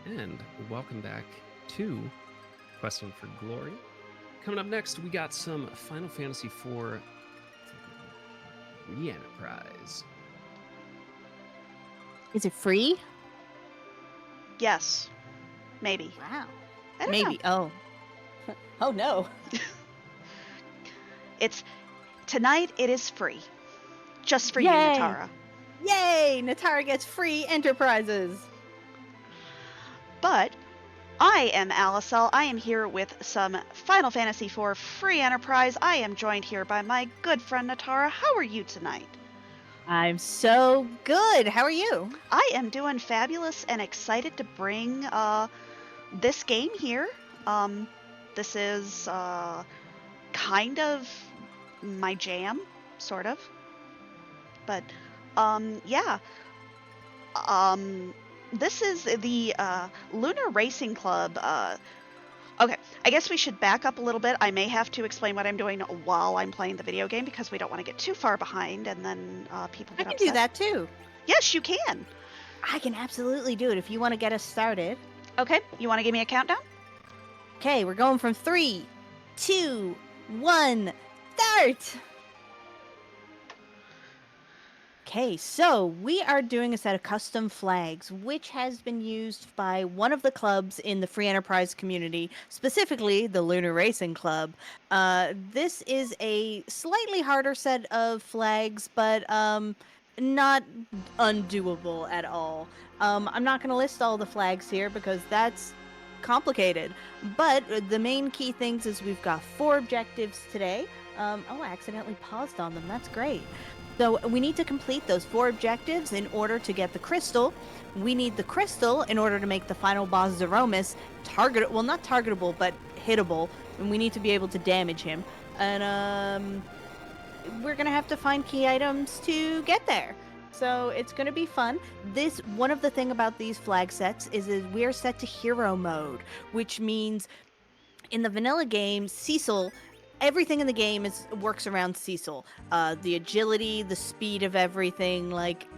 and welcome back to Questing for Glory. Coming up next, we got some Final Fantasy IV Re-Enterprise. Is it free? Yes. Maybe. Wow. I don't Maybe. know. Oh. Oh no. Tonight it is free. Just for Yay! you, Natara. Yay! Natara gets free enterprises. But I am Allisele. I am here with some Final Fantasy IV free enterprise. I am joined here by my good friend Natara. How are you tonight? I'm so good. How are you? I am doing fabulous and excited to bring this game here. This is kind of my jam, sort of. But yeah. This is the Lunar Racing Club. Okay, I guess we should back up a little bit. I may have to explain what I'm doing while I'm playing the video game because we don't want to get too far behind and then people get upset. I can do that too. Yes, you can. I can absolutely do it if you want to get us started. Okay, you want to give me a countdown? Okay, we're going from 3, 2, 1, start! Okay, so we are doing a set of custom flags, which has been used by one of the clubs in the Free Enterprise community, specifically the Lunar Racing Club. This is a slightly harder set of flags, but not undoable at all. I'm not going to list all the flags here because that's complicated, but the main key things is we've got 4 objectives today. Oh, I accidentally paused on them. That's great. So we need to complete those 4 objectives in order to get the crystal. We need the crystal in order to make the final boss Zeromus not targetable, but hittable. And we need to be able to damage him. And we're going to have to find key items to get there. So it's going to be fun. One of the thing about these flag sets is we're set to hero mode, which means in the vanilla game, Cecil, everything in the game works around Cecil. The agility, the speed of everything, like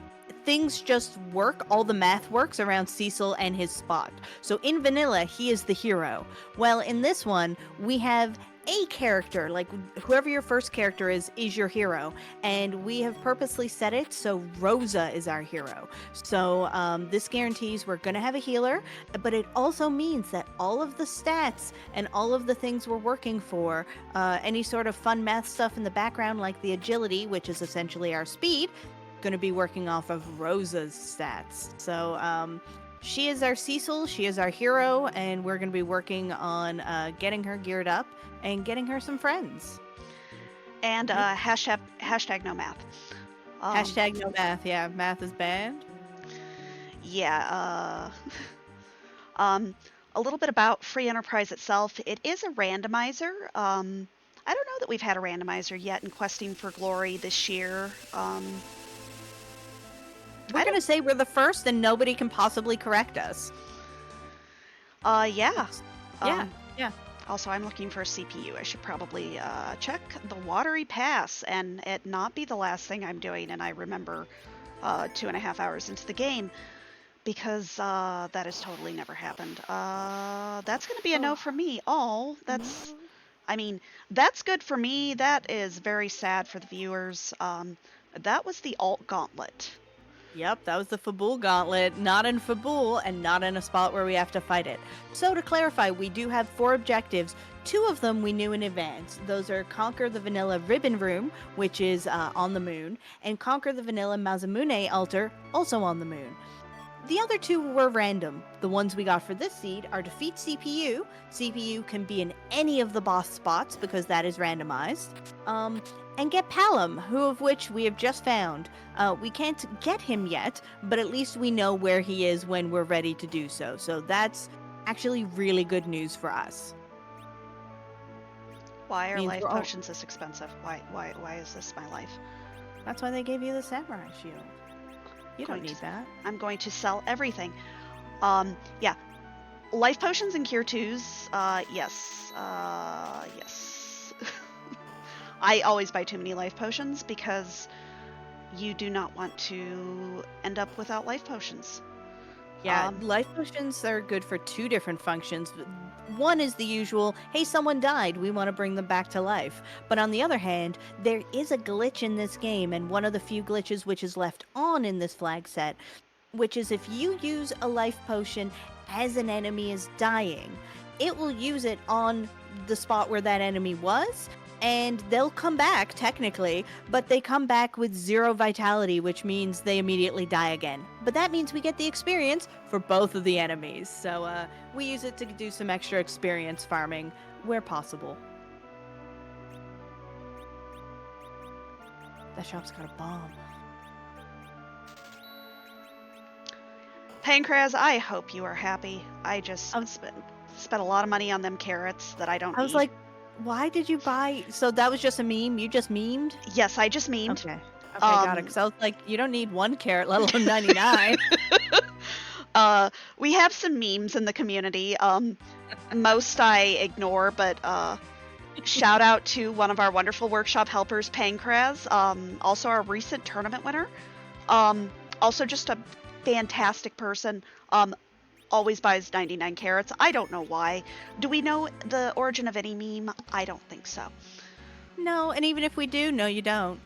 things just work. All the math works around Cecil and his spot. So in vanilla, he is the hero. Well, in this one, we have a character, like whoever your first character is your hero, and we have purposely set it so Rosa is our hero. So this guarantees we're gonna have a healer, but it also means that all of the stats and all of the things we're working for, any sort of fun math stuff in the background like the agility, which is essentially our speed, going to be working off of Rosa's stats. So she is our Cecil, she is our hero, and we're going to be working on getting her geared up and getting her some friends. And hashtag no math. Hashtag no math. Yeah, math is banned. Yeah. A little bit about Free Enterprise itself. It is a randomizer. I don't know that we've had a randomizer yet in Questing for Glory this year. We're going to say we're the first and nobody can possibly correct us. Yeah. Yeah. Also, I'm looking for a CPU. I should probably check the Watery Pass and it not be the last thing I'm doing. And I remember 2.5 hours into the game because that has totally never happened. That's going to be a no from me. That's good for me. That is very sad for the viewers. That was the Alt Gauntlet. Yep, that was the Fabul Gauntlet, not in Fabul and not in a spot where we have to fight it. So to clarify, we do have 4 objectives. 2 of them we knew in advance. Those are Conquer the Vanilla Ribbon Room, which is on the moon, and Conquer the Vanilla Masamune Altar, also on the moon. The other 2 were random. The ones we got for this seed are Defeat CPU. CPU can be in any of the boss spots because that is randomized. And get Palom, who of which we have just found. We can't get him yet, but at least we know where he is when we're ready to do so. So that's actually really good news for us. Why are life potions this expensive? Why is this my life? That's why they gave you the Samurai Shield. You don't need that. I'm going to sell everything. Yeah. Life potions and cure 2s, yes. Yes. I always buy too many life potions because you do not want to end up without life potions. Yeah, life potions are good for two different functions. One is the usual, hey, someone died, we want to bring them back to life. But on the other hand, there is a glitch in this game, and one of the few glitches which is left on in this flag set, which is if you use a life potion as an enemy is dying, it will use it on the spot where that enemy was, and they'll come back technically, but they come back with 0 vitality, which means they immediately die again. But that means we get the experience for both of the enemies. So we use it to do some extra experience farming where possible. That shop's got a bomb. Pancraz, I hope you are happy. I just spent a lot of money on them carrots that I don't need. I was like, why did you buy? So that was just a meme? You just memed? Yes, I just memed. Okay. Okay, got it. Because I was like, you don't need 1 carrot, let alone 99. We have some memes in the community. Most I ignore, but shout out to one of our wonderful workshop helpers, Pancraz, also our recent tournament winner. Also just a fantastic person. Always buys 99 carrots. I don't know why. Do we know the origin of any meme? I don't think so. No, and even if we do, no, you don't.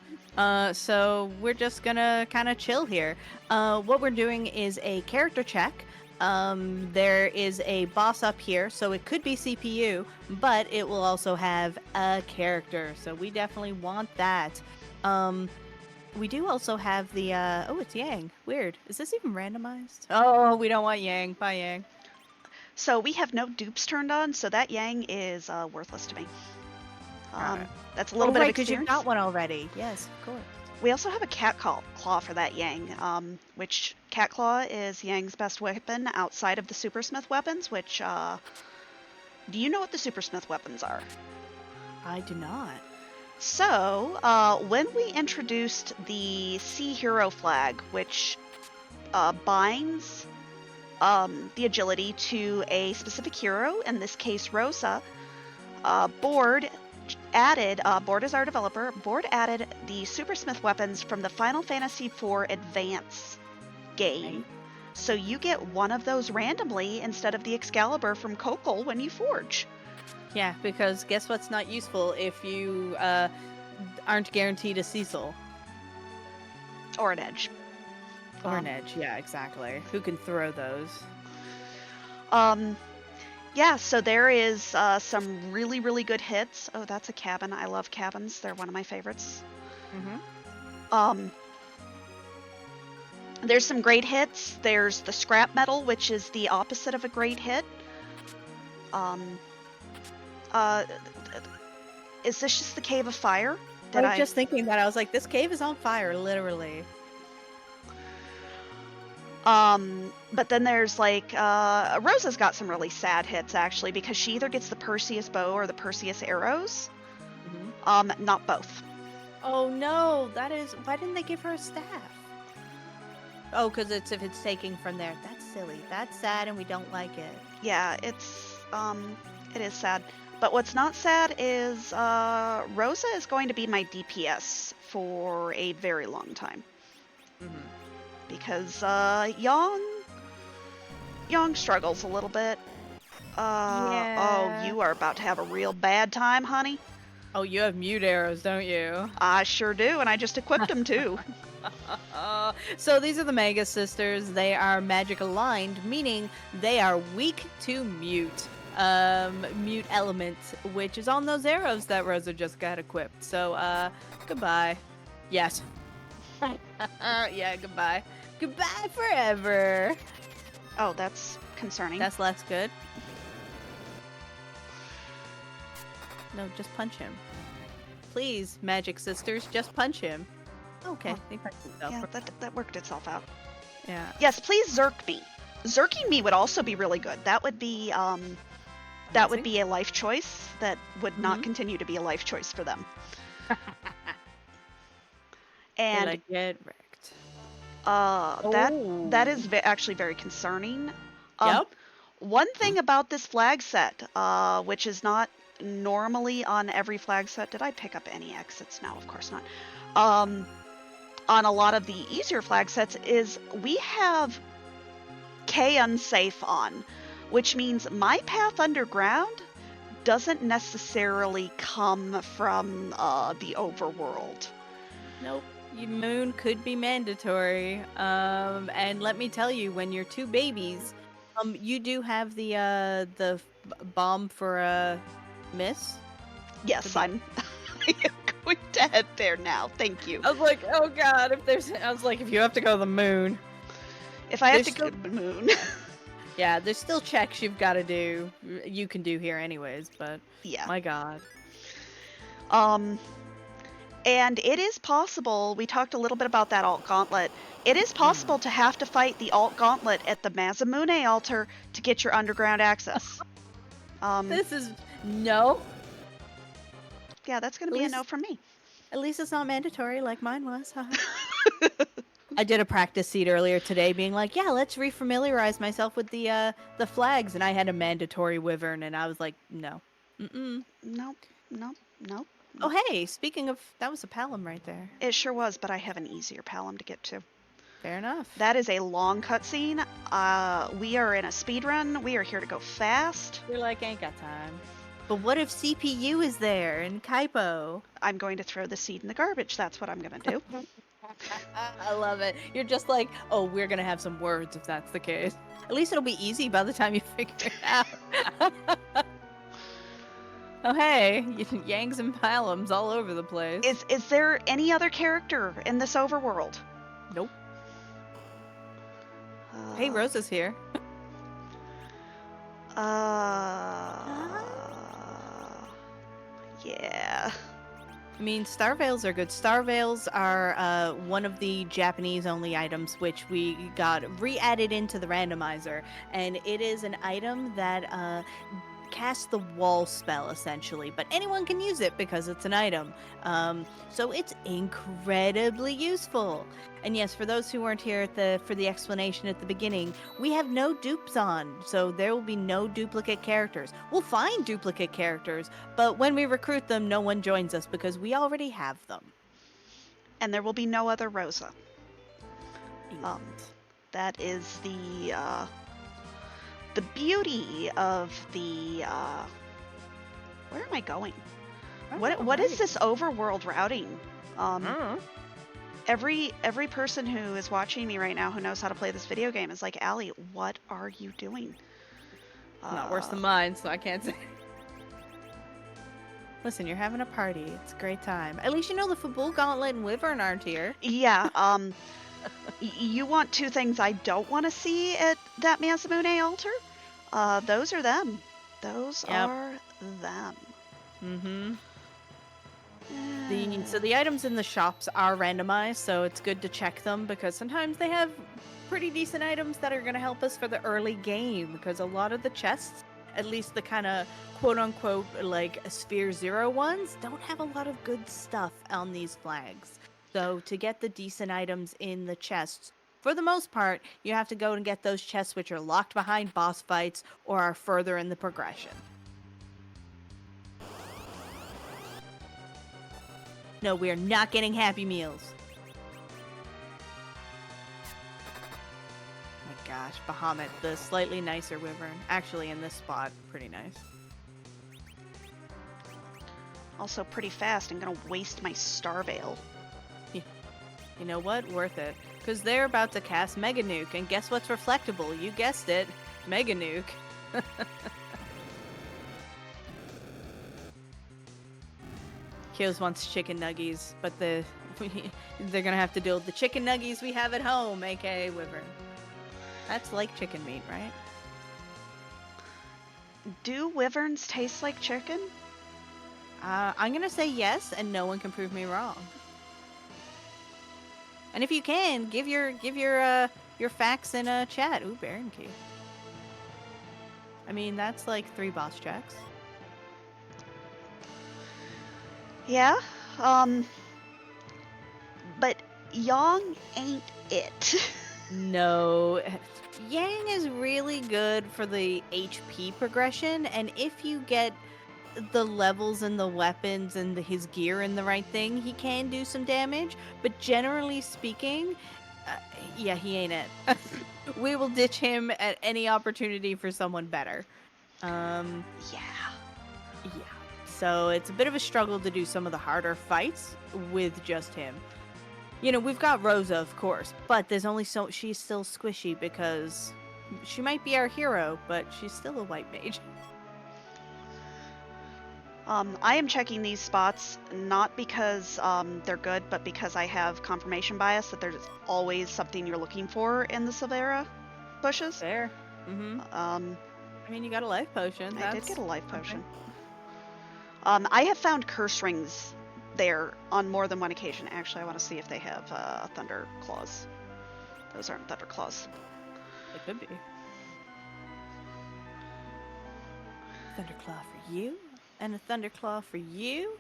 So we're just gonna kind of chill here. What we're doing is a character check. There is a boss up here, so it could be CPU, but it will also have a character. So we definitely want that. We do also have the, oh, it's Yang. Weird. Is this even randomized? Oh, we don't want Yang. Bye, Yang. So we have no dupes turned on, so that Yang is worthless to me. That's a little bit of experience. Because you got one already. Yes, of course. We also have a cat claw for that Yang, which cat claw is Yang's best weapon outside of the supersmith weapons, which, do you know what the supersmith weapons are? I do not. So, when we introduced the Sea Hero flag, which binds the agility to a specific hero, in this case Rosa, Board is our developer, Board added the Supersmith weapons from the Final Fantasy IV Advance game. Right. So you get one of those randomly instead of the Excalibur from Kokol when you forge. Yeah, because guess what's not useful if you aren't guaranteed a Cecil? Or an edge. Or an edge, yeah, exactly. Who can throw those? Yeah, so there is some really, really good hits. Oh, that's a cabin. I love cabins. They're one of my favorites. Mm-hmm. There's some great hits. There's the scrap metal, which is the opposite of a great hit. Is this just the Cave of Fire? I was just thinking that. I was like, this cave is on fire, literally. But then there's like, Rosa's got some really sad hits actually, because she either gets the Perseus bow or the Perseus arrows. Mm-hmm. Not both. Oh no, why didn't they give her a staff? Oh, because if it's taking from there. That's silly. That's sad and we don't like it. Yeah, it is sad. But what's not sad is, Rosa is going to be my DPS for a very long time. Mm-hmm. Because Yang struggles a little bit. Yeah. Oh, you are about to have a real bad time, honey. Oh, you have mute arrows, don't you? I sure do, and I just equipped them too. So these are the Mega Sisters. They are magic aligned, meaning they are weak to mute. Mute element, which is on those arrows that Rosa just got equipped. So, goodbye. Yes. Yeah, goodbye. Goodbye forever. Oh, that's concerning. That's less good. No, just punch him. Please, Magic Sisters, just punch him. Okay, they punched himself. Yeah, that worked itself out. Yeah. Yes, please zerk me. Zerking me would also be really good. That would be, that would be a life choice that would not continue to be a life choice for them. And I get wrecked. That is actually very concerning. Yep. One thing about this flag set, which is not normally on every flag set. Did I pick up any exits? No, of course not. On a lot of the easier flag sets is we have decay unsafe on, which means my path underground doesn't necessarily come from the overworld. Nope. Moon could be mandatory. And let me tell you, when you're two babies, you do have the bomb for miss. Yes, I am going to head there now. Thank you. I was like, oh god, if you have to go to the moon. If I have to There's go to the moon. Yeah, there's still checks you've got to do. You can do here anyways, but Yeah. my god. And it is possible, we talked a little bit about that alt gauntlet. It is possible to have to fight the alt gauntlet at the Masamune Altar to get your underground access. This is no. Yeah, that's going to be a no from me. At least it's not mandatory like mine was. I did a practice seed earlier today being like, yeah, let's refamiliarize myself with the flags, and I had a mandatory wyvern, and I was like, no. Mm-mm. Nope. Oh, hey, speaking of, that was a palom right there. It sure was, but I have an easier palom to get to. Fair enough. That is a long cutscene. We are in a speed run. We are here to go fast. You're like, ain't got time. But what if CPU is there and Kaipo? I'm going to throw the seed in the garbage. That's what I'm going to do. I love it. You're just like, oh, we're going to have some words if that's the case. At least it'll be easy by the time you figure it out. Oh, hey, Yangs and Paloms all over the place. Is there any other character in this overworld? Nope. Hey, Rose is here. Yeah. I mean, Star Veils are good. Star Veils are one of the Japanese-only items which we got re-added into the randomizer, and it is an item that casts the wall spell essentially, but anyone can use it because it's an item. So it's incredibly useful. And yes, for those who weren't here for the explanation at the beginning, we have no dupes on, so there will be no duplicate characters. We'll find duplicate characters, but when we recruit them, no one joins us because we already have them. And there will be no other Rosa. That is the beauty of the where am I going? What is this overworld routing? Every person who is watching me right now who knows how to play this video game is like, Allie, what are you doing? Not worse than mine, so I can't say. Listen, you're having a party. It's a great time. At least you know the Fabul Gauntlet and Wyvern aren't here. Yeah, you want two things I don't want to see at that Masamune Altar? Those are them. Those are them. Mm-hmm. So the items in the shops are randomized, so it's good to check them because sometimes they have pretty decent items that are going to help us for the early game, because a lot of the chests, at least the kind of quote-unquote like Sphere Zero ones, don't have a lot of good stuff on these flags. So to get the decent items in the chests, for the most part, you have to go and get those chests which are locked behind boss fights or are further in the progression. No, we are not getting Happy Meals. My gosh, Bahamut, the slightly nicer wyvern. Actually, in this spot, pretty nice. Also pretty fast. I'm gonna waste my Star Veil. You know what? Worth it. Because they're about to cast Mega Nuke, and guess what's reflectable? You guessed it. Mega Nuke. Kills wants chicken nuggies, but they're gonna have to deal with the chicken nuggies we have at home, aka wyvern. That's like chicken meat, right? Do wyverns taste like chicken? I'm gonna say yes, and no one can prove me wrong. And if you can, give your facts in a chat. Ooh, Baron Key. I mean, that's like 3 boss checks. Yeah, but Yang ain't it. No. Yang is really good for the HP progression, and if you get the levels and the weapons and his gear in the right thing, he can do some damage, but generally speaking, yeah, he ain't it. we will ditch him at any opportunity for someone better. Yeah. Yeah. So it's a bit of a struggle to do some of the harder fights with just him. You know, we've got Rosa, of course, but there's only so she's still squishy because she might be our hero, but she's still a white mage. I am checking these spots not because they're good, but because I have confirmation bias that there's always something you're looking for in the Silvera bushes. There. Mm-hmm. I mean, you got a life potion. I did get a life okay. potion. I have found curse rings there on more than one occasion. Actually, I want to see if they have thunder claws. Those aren't thunder claws. It could be. Thunderclaw for you, and a Thunderclaw for you.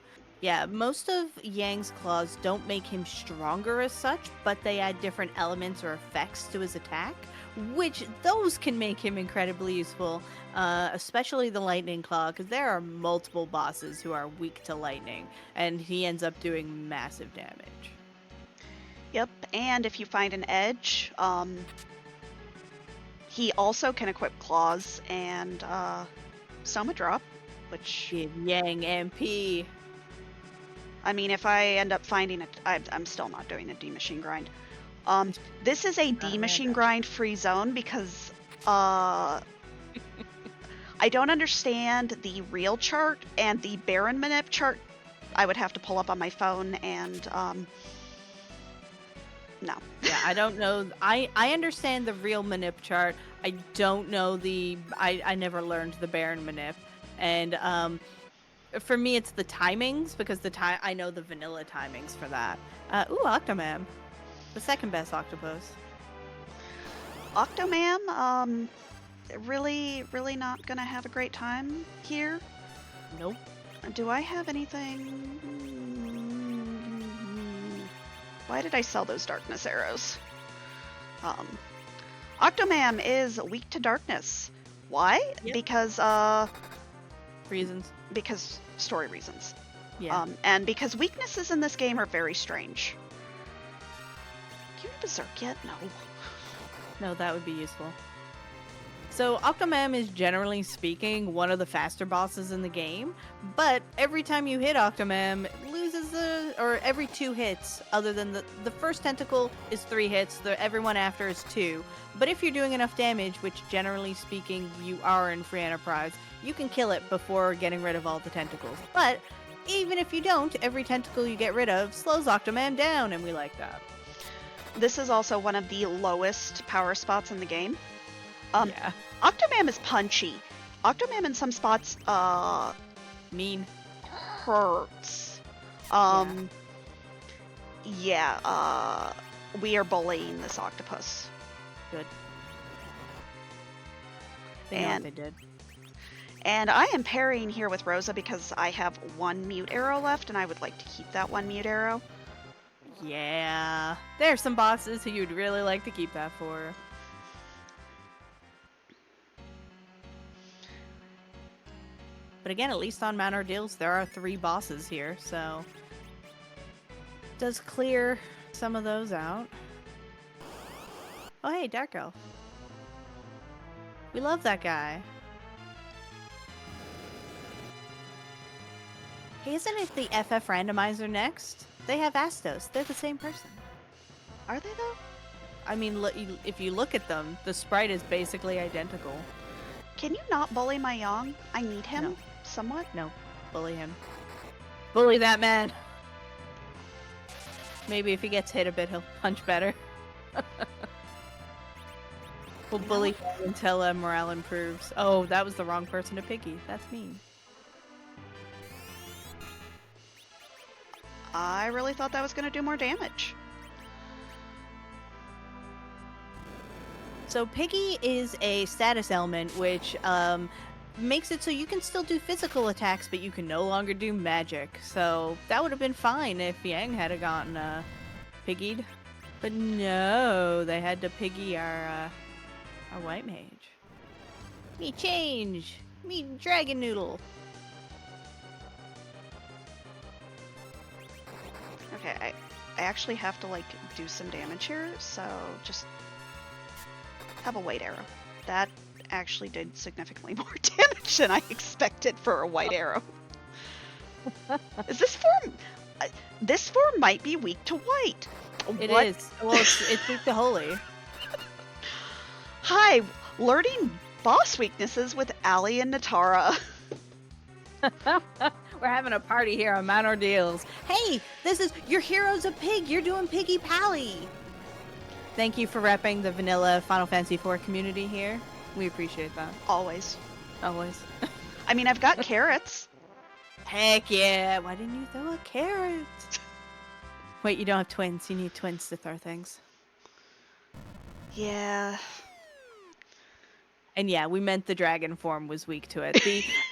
Yeah, most of Yang's claws don't make him stronger as such, but they add different elements or effects to his attack, which those can make him incredibly useful, especially the Lightning Claw, because there are multiple bosses who are weak to lightning, and he ends up doing massive damage. Yep, and if you find an edge, he also can equip claws and Soma Drop, which... Give Yang MP. I mean, if I end up finding it, I'm still not doing a D-Machine grind. This is a D-Machine grind free zone because I don't understand the real chart and the Baron Manip chart. I would have to pull up on my phone and no. Yeah, I don't know. I understand the real Manip chart. I don't know the... I never learned the Baron Manip. And for me, it's the timings, because I know the vanilla timings for that. Ooh, Octomamm. The second best octopus. Octomamm, really not gonna have a great time here. Nope. Do I have anything? Why did I sell those darkness arrows? Octomamm is weak to darkness. Why? Yep. Because Reasons. because story reasons. Yeah. And because weaknesses in this game are very strange. Do you berserk yet? No. No, that would be useful. So Octomamm is, generally speaking, one of the faster bosses in the game, but every time you hit Octomamm, it loses or every 2 hits, other than the first tentacle is 3 hits, everyone after is 2. But if you're doing enough damage, which generally speaking you are in Free Enterprise, you can kill it before getting rid of all the tentacles. But even if you don't, every tentacle you get rid of slows Octomamm down, and we like that. This is also one of the lowest power spots in the game. Yeah. Octomamm is punchy. Octomamm in some spots Mean. hurts. We are bullying this octopus. Good. They know what they did. And I am parrying here with Rosa because I have 1 mute arrow left, and I would like to keep that 1 mute arrow. Yeah. There's some bosses who you'd really like to keep that for. But again, at least on Manor Deals, there are 3 bosses here, so... does clear some of those out. Oh hey, Dark Elf. We love that guy. Hey, isn't it the FF randomizer next? They have Astos. They're the same person. Are they though? I mean, if you look at them, the sprite is basically identical. Can you not bully my Yang? I need him No. somewhat. No, bully him. Bully that man. Maybe if he gets hit a bit, he'll punch better. We'll bully him until morale improves. Oh, that was the wrong person to piggy. That's mean. I really thought that was going to do more damage. So Piggy is a status element, which makes it so you can still do physical attacks, but you can no longer do magic. So that would have been fine if Yang had gotten piggied. But no, they had to piggy our white mage. Me change! Me dragon noodle! Okay, I actually have to like do some damage here, so just have a white arrow. That actually did significantly more damage than I expected for a white arrow. Is this form... this form might be weak to white. It What? is. Well, it's weak to holy. Hi, learning boss weaknesses with Allie and Natara. We're having a party here on Mount Ordeals. Hey, this is your hero's a pig. You're doing Piggy Pally. Thank you for repping the vanilla Final Fantasy IV community here. We appreciate that. Always. Always. I mean, I've got carrots. Heck yeah. Why didn't you throw a carrot? Wait, you don't have twins. You need twins to throw things. Yeah. And yeah, we meant the dragon form was weak to it.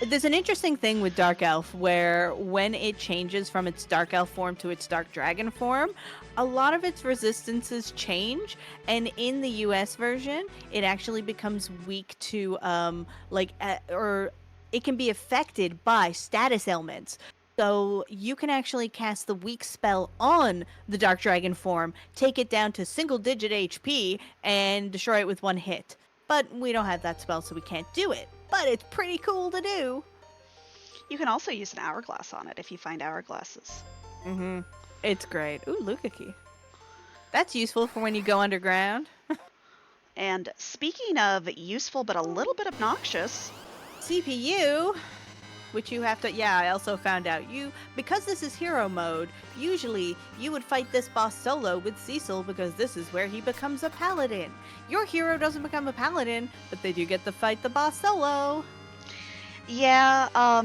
There's an interesting thing with Dark Elf where when it changes from its Dark Elf form to its Dark Dragon form, a lot of its resistances change. And in the US version, it actually becomes weak to, or it can be affected by status ailments. So you can actually cast the weak spell on the Dark Dragon form, take it down to single digit HP, and destroy it with one hit. But we don't have that spell, so we can't do it. But it's pretty cool to do. You can also use an hourglass on it if you find hourglasses. Mm-hmm. It's great. Ooh, Luca key. That's useful for when you go underground. And speaking of useful but a little bit obnoxious, CPU, which you have to... Yeah, I also found out. Because this is hero mode, usually you would fight this boss solo with Cecil because this is where he becomes a paladin. Your hero doesn't become a paladin, but they do get to fight the boss solo. yeah,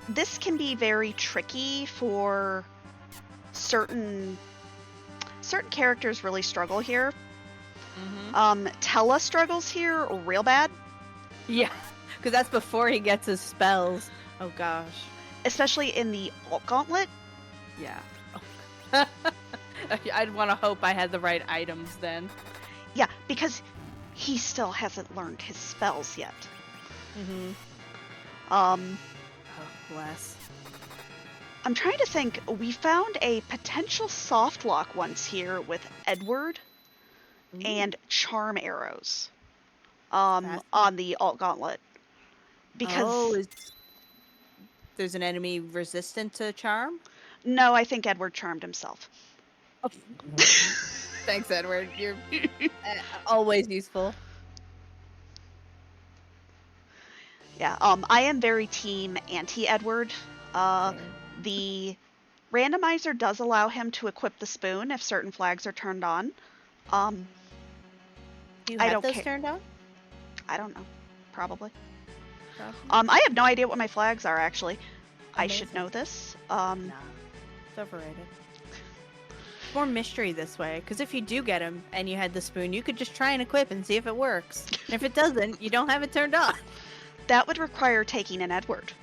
this can be very tricky for certain characters really struggle here. Mm-hmm. Tella struggles here real bad. Yeah, because that's before he gets his spells. Oh gosh. Especially in the Alt Gauntlet. Yeah. Oh. I'd want to hope I had the right items then. Yeah, because he still hasn't learned his spells yet. Mm-hmm. Oh, bless. I'm trying to think. We found a potential soft lock once here with Edward and charm arrows on the Alt Gauntlet. Because there's an enemy resistant to charm? No, I think Edward charmed himself. Oh. Thanks, Edward. You're always useful. Yeah, I am very team anti-Edward. The randomizer does allow him to equip the spoon if certain flags are turned on. You I have don't those care. turned on? I don't know. Probably. I have no idea what my flags are, actually. I should know this. Nah, it's overrated. More mystery this way, because if you do get him and you had the spoon, you could just try and equip and see if it works. And if it doesn't, you don't have it turned on. That would require taking an Edward.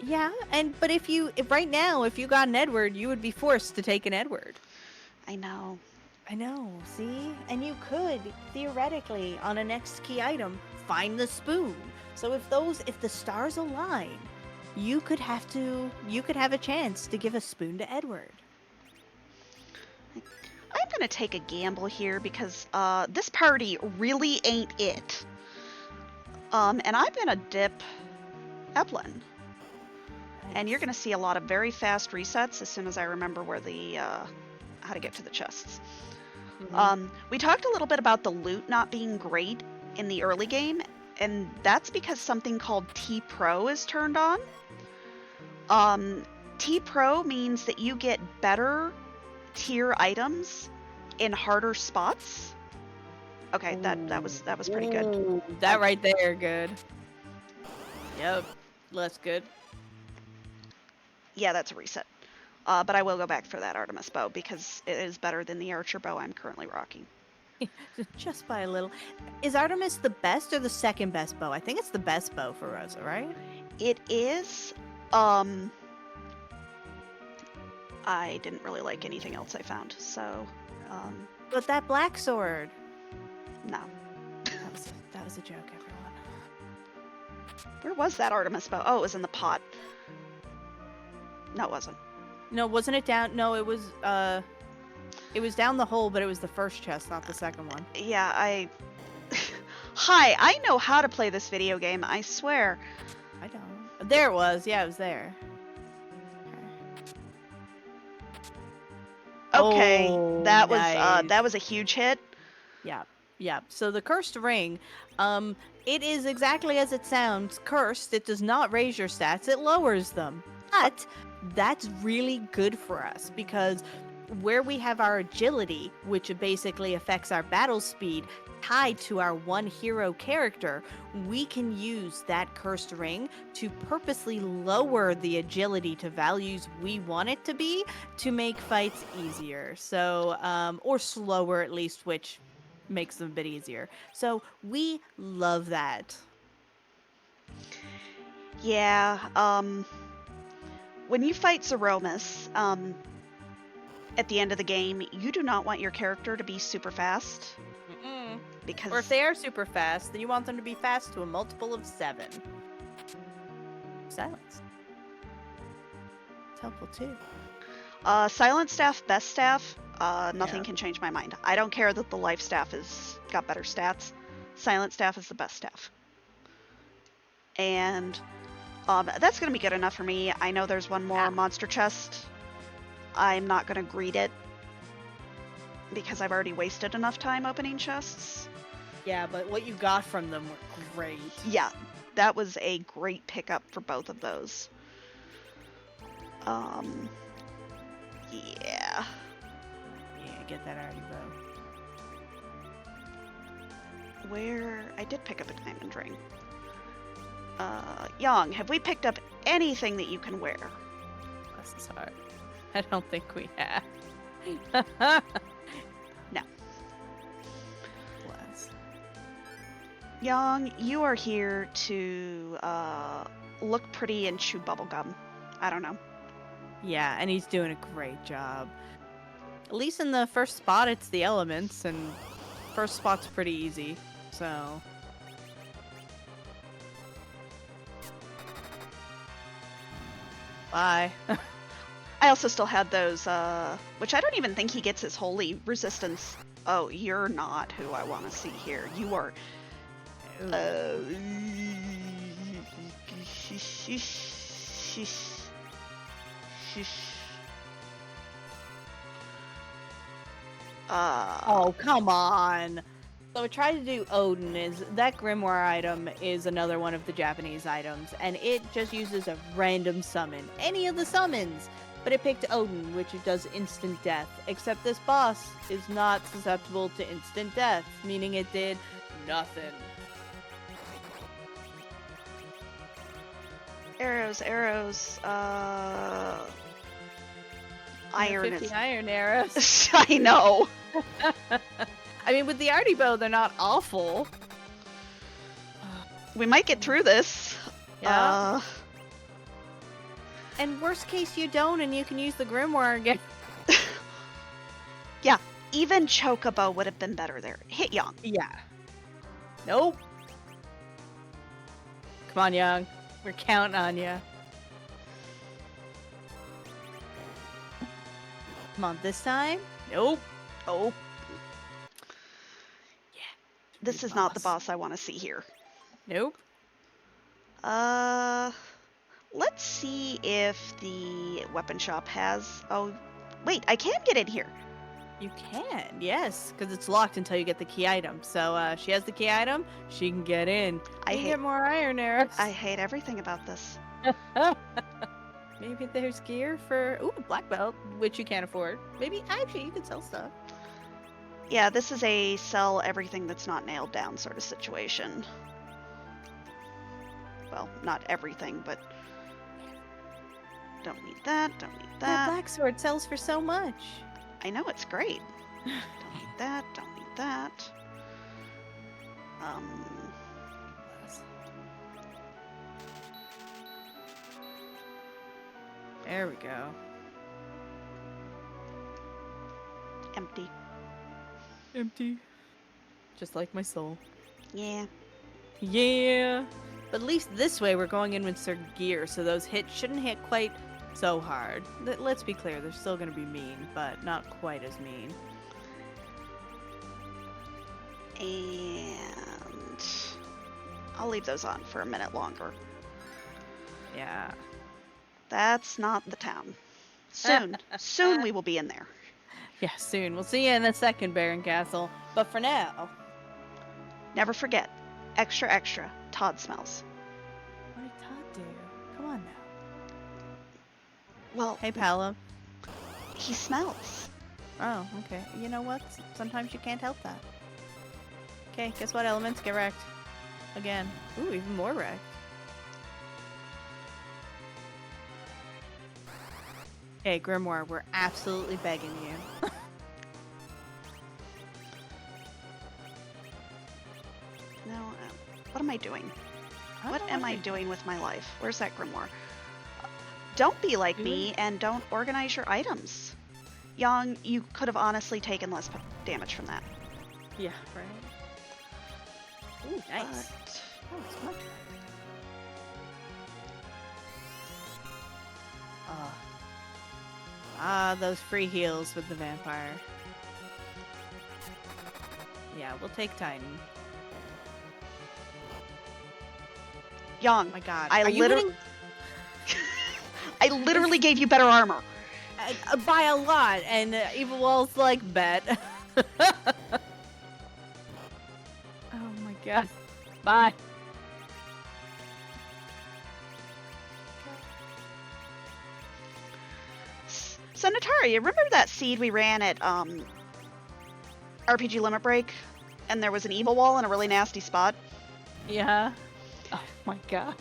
Yeah, but if right now, if you got an Edward, you would be forced to take an Edward. I know. I know, see? And you could, theoretically, on a next key item, find the spoon. So if the stars align, you could have a chance to give a spoon to Edward. I'm gonna take a gamble here because this party really ain't it. And I'm gonna dip Eplin. And you're gonna see a lot of very fast resets as soon as I remember where the how to get to the chests. Mm-hmm. We talked a little bit about the loot not being great in the early game, and that's because something called T-Pro is turned on. T-Pro means that you get better tier items in harder spots. Okay, that was pretty good. Ooh, that right there, good. Yep, less good. Yeah, that's a reset. But I will go back for that Artemis bow because it is better than the Archer bow I'm currently rocking. Just by a little. Is Artemis the best or the second best bow? I think it's the best bow for Rosa, right? It is. I didn't really like anything else I found, so. But that black sword. No. That was a joke, everyone. Where was that Artemis bow? Oh, it was in the pot. No, it wasn't. No, wasn't it down? No, it was. It was down the hole, but it was the first chest, not the second one. Yeah, Hi, I know how to play this video game, I swear. I don't. There it was. Yeah, it was there. Okay, Oh, that nice. was a huge hit. Yeah, yeah. So the cursed ring, it is exactly as it sounds. Cursed. It does not raise your stats; it lowers them. But that's really good for us because where we have our agility, which basically affects our battle speed, tied to our one hero character, we can use that cursed ring to purposely lower the agility to values we want it to be to make fights easier. So, or slower at least, which makes them a bit easier. So we love that. Yeah, when you fight Zeromus, at the end of the game, you do not want your character to be super fast. Mm-mm. Because... Or if they are super fast, then you want them to be fast to a multiple of 7. Silence. It's helpful too. Silent staff, best staff, nothing Yeah. can change my mind. I don't care that the life staff has got better stats. Silent staff is the best staff. And that's going to be good enough for me. I know there's one more monster chest. I'm not going to greet it because I've already wasted enough time opening chests. Yeah, but what you got from them were great. Yeah, that was a great pickup for both of those. Yeah. Yeah, get that already, bro. Where... I did pick up a diamond ring. Young, have we picked up anything that you can wear? Bless his heart. I don't think we have. No. Bless. Young, you are here to look pretty and chew bubblegum. I don't know. Yeah, and he's doing a great job. At least in the first spot, it's the elements, and first spot's pretty easy, so... Bye. I also still had those, which I don't even think he gets his holy resistance. Oh, you're not who I want to see here. You are... Oh, come on. So I tried to do Odin. Is that grimoire item is another one of the Japanese items, and it just uses a random summon, any of the summons. But it picked Odin, which does instant death. Except this boss is not susceptible to instant death, meaning it did nothing. Arrows. Iron 50 is... iron arrows. I know. I mean, with the arty bow, they're not awful. We might get through this. Yeah. And worst case, you don't, and you can use the grimoire again. Yeah, even Chocobo would have been better there. Hit Young. Yeah. Nope. Come on, Young. We're counting on you. Come on, this time? Nope. Oh. Yeah. This is not the boss I want to see here. Nope. Let's see if the weapon shop has... Oh, wait, I can get in here. You can, yes, because it's locked until you get the key item. So she has the key item, she can get in. I You hate- get more iron arrows. I hate everything about this. Maybe there's gear for black belt, which you can't afford. Maybe actually you could sell stuff. Yeah, this is a sell everything that's not nailed down sort of situation. Well, not everything, but... Don't need that, don't need That that. black sword sells for so much. I know, it's great. Don't need that, don't need that. There we go. Empty. Empty. Just like my soul. Yeah. Yeah. But at least this way we're going in with certain gear, so those hits shouldn't hit quite so hard. Let's be clear, they're still going to be mean, but not quite as mean. And I'll leave those on for a minute longer. Yeah. That's not the town. Soon, soon we will be in there. Yeah, soon. We'll see you in the second Baron Castle. But for now... Never forget, extra, extra, Todd smells. What did Todd do? Come on now. Well, Hey, Paolo. he smells. Oh, okay. You know what? Sometimes you can't help that. Okay, guess what, elements? Get wrecked. Again. Ooh, even more wrecked. Hey, Grimoire, we're absolutely begging you. No, what am I doing? What am I doing with my life? Where's that grimoire? Don't be like me and don't organize your items. Yang, you could have honestly taken less damage from that. Yeah, right. Ooh, nice. But Oh, it's much better. Those free heals with the vampire. Yeah, we'll take Titan. Yang, Oh my god. I Are you literally, I literally gave you better armor. by a lot, and Evil Wall's like, bet. Oh my god. Bye. So Natara, you remember that seed we ran at RPG Limit Break, and there was an evil wall in a really nasty spot, Yeah. Oh my god.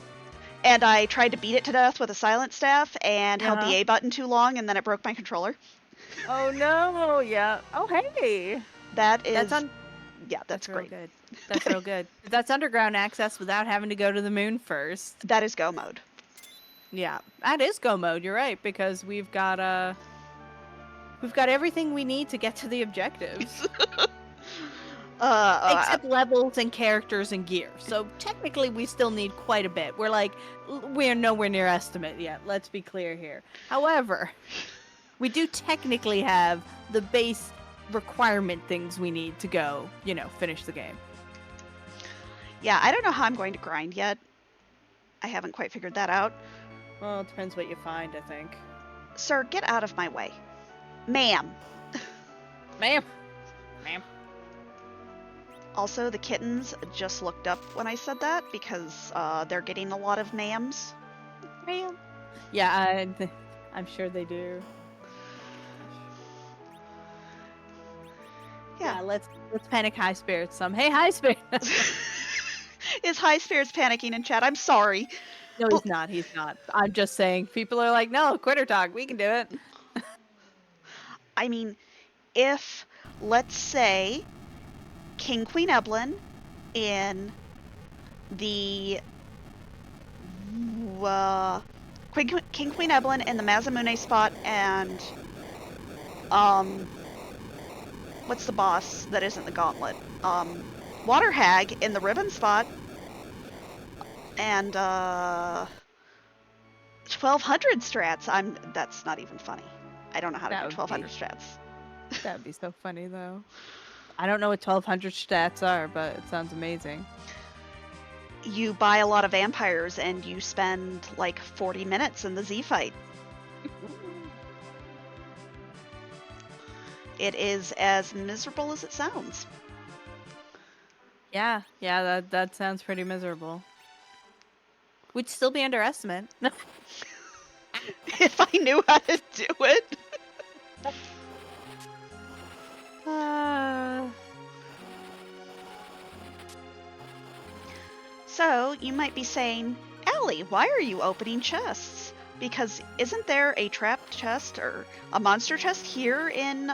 and I tried to beat it to death with a silent staff and held the Uh-huh. A button too long, and then it broke my controller. Oh no. Yeah. Oh hey. That is, That's yeah, that's real great. good. That's real good. That's underground access without having to go to the moon first. That is go mode. Yeah, that is go mode. You're right, because we've got everything we need to get to the objectives, except levels and characters and gear. So technically, we still need quite a bit. We're nowhere near estimate yet. Let's be clear here. However, we do technically have the base requirement things we need to go, finish the game. Yeah, I don't know how I'm going to grind yet. I haven't quite figured that out. Well, it depends what you find, I think. Sir, get out of my way. Ma'am. Ma'am. Also, the kittens just looked up when I said that because they're getting a lot of ma'ams. Ma'am. Yeah, I'm sure they do. Yeah. Let's panic High Spirits some. Hey, High Spirits. Is High Spirits panicking in chat? I'm sorry. No, he's not. He's not. I'm just saying. People are like, no, quitter talk. We can do it. I mean, if, let's say, King Queen Evelyn in the King Queen Evelyn in the Masamune spot, and what's the boss that isn't the Gauntlet? Water Hag in the Ribbon spot, and 1200 strats. That's not even funny. I don't know how to do 1200 strats. That would be so funny, though. I don't know what 1200 stats are, but it sounds amazing. You buy a lot of vampires and you spend like 40 minutes in the Z fight. It is as miserable as it sounds. Yeah, that sounds pretty miserable. We'd still be underestimate. If I knew how to do it. So, you might be saying, Allie, why are you opening chests? Because isn't there a trapped chest or a monster chest here in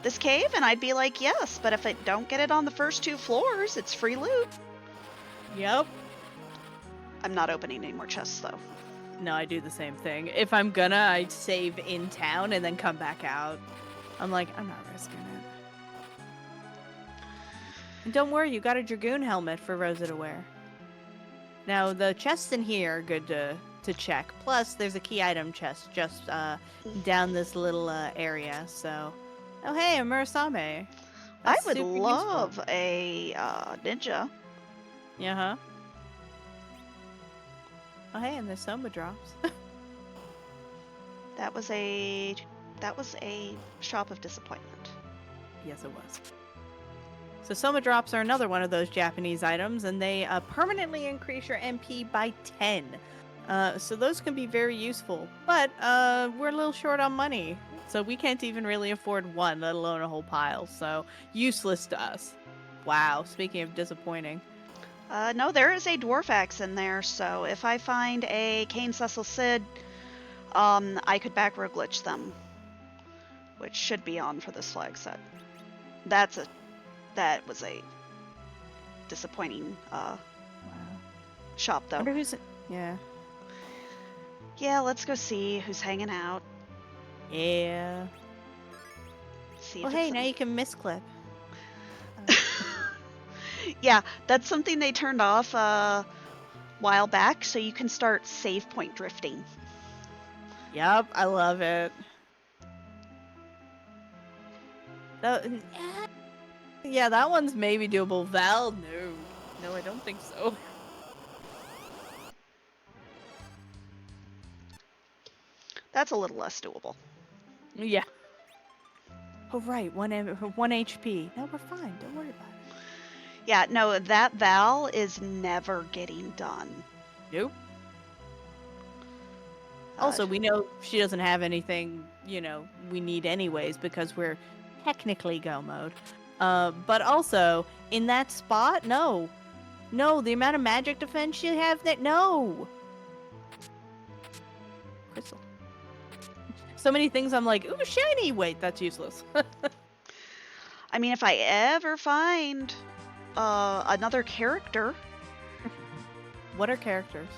this cave? And I'd be like, yes, but if I don't get it on the first 2 floors, it's free loot. Yep. I'm not opening any more chests, though. No, I do the same thing. If I'm gonna, I save in town and then come back out. I'm like, I'm not risking it. And don't worry, you got a Dragoon helmet for Rosa to wear. Now, the chests in here are good to to check. Plus, there's a key item chest just down this little area. So, oh hey, a Murasame. I That's would super love useful. a ninja. Yeah. Huh. Oh hey, and there's Soma drops. That was a shop of disappointment. Yes, it was. So Soma drops are another one of those Japanese items, and they permanently increase your MP by 10. So those can be very useful, but we're a little short on money, so we can't even really afford one, let alone a whole pile. So useless to us. Wow. Speaking of disappointing. No, there is a dwarf axe in there, so if I find a Cane Cecil Cid, I could backrow glitch them, which should be on for this flag set. That was a disappointing Wow. shop, though. Wonder who's. Yeah. Yeah, let's go see who's hanging out. Yeah. See Well, if hey, it's now you can misclip. Yeah, that's something they turned off a while back, so you can start save point drifting. Yep, I love it. Yeah, that one's maybe doable. Val, no. No, I don't think so. That's a little less doable. Yeah. Oh, right. 1 HP. No, we're fine. Don't worry about it. Yeah, no, that Val is never getting done. Nope. Also, we know she doesn't have anything, we need anyways because we're technically go mode. But also, in that spot, no. No, the amount of magic defense she have that, no. Crystal. So many things I'm like, ooh, shiny. Wait, that's useless. I mean, if I ever find another character. What are characters?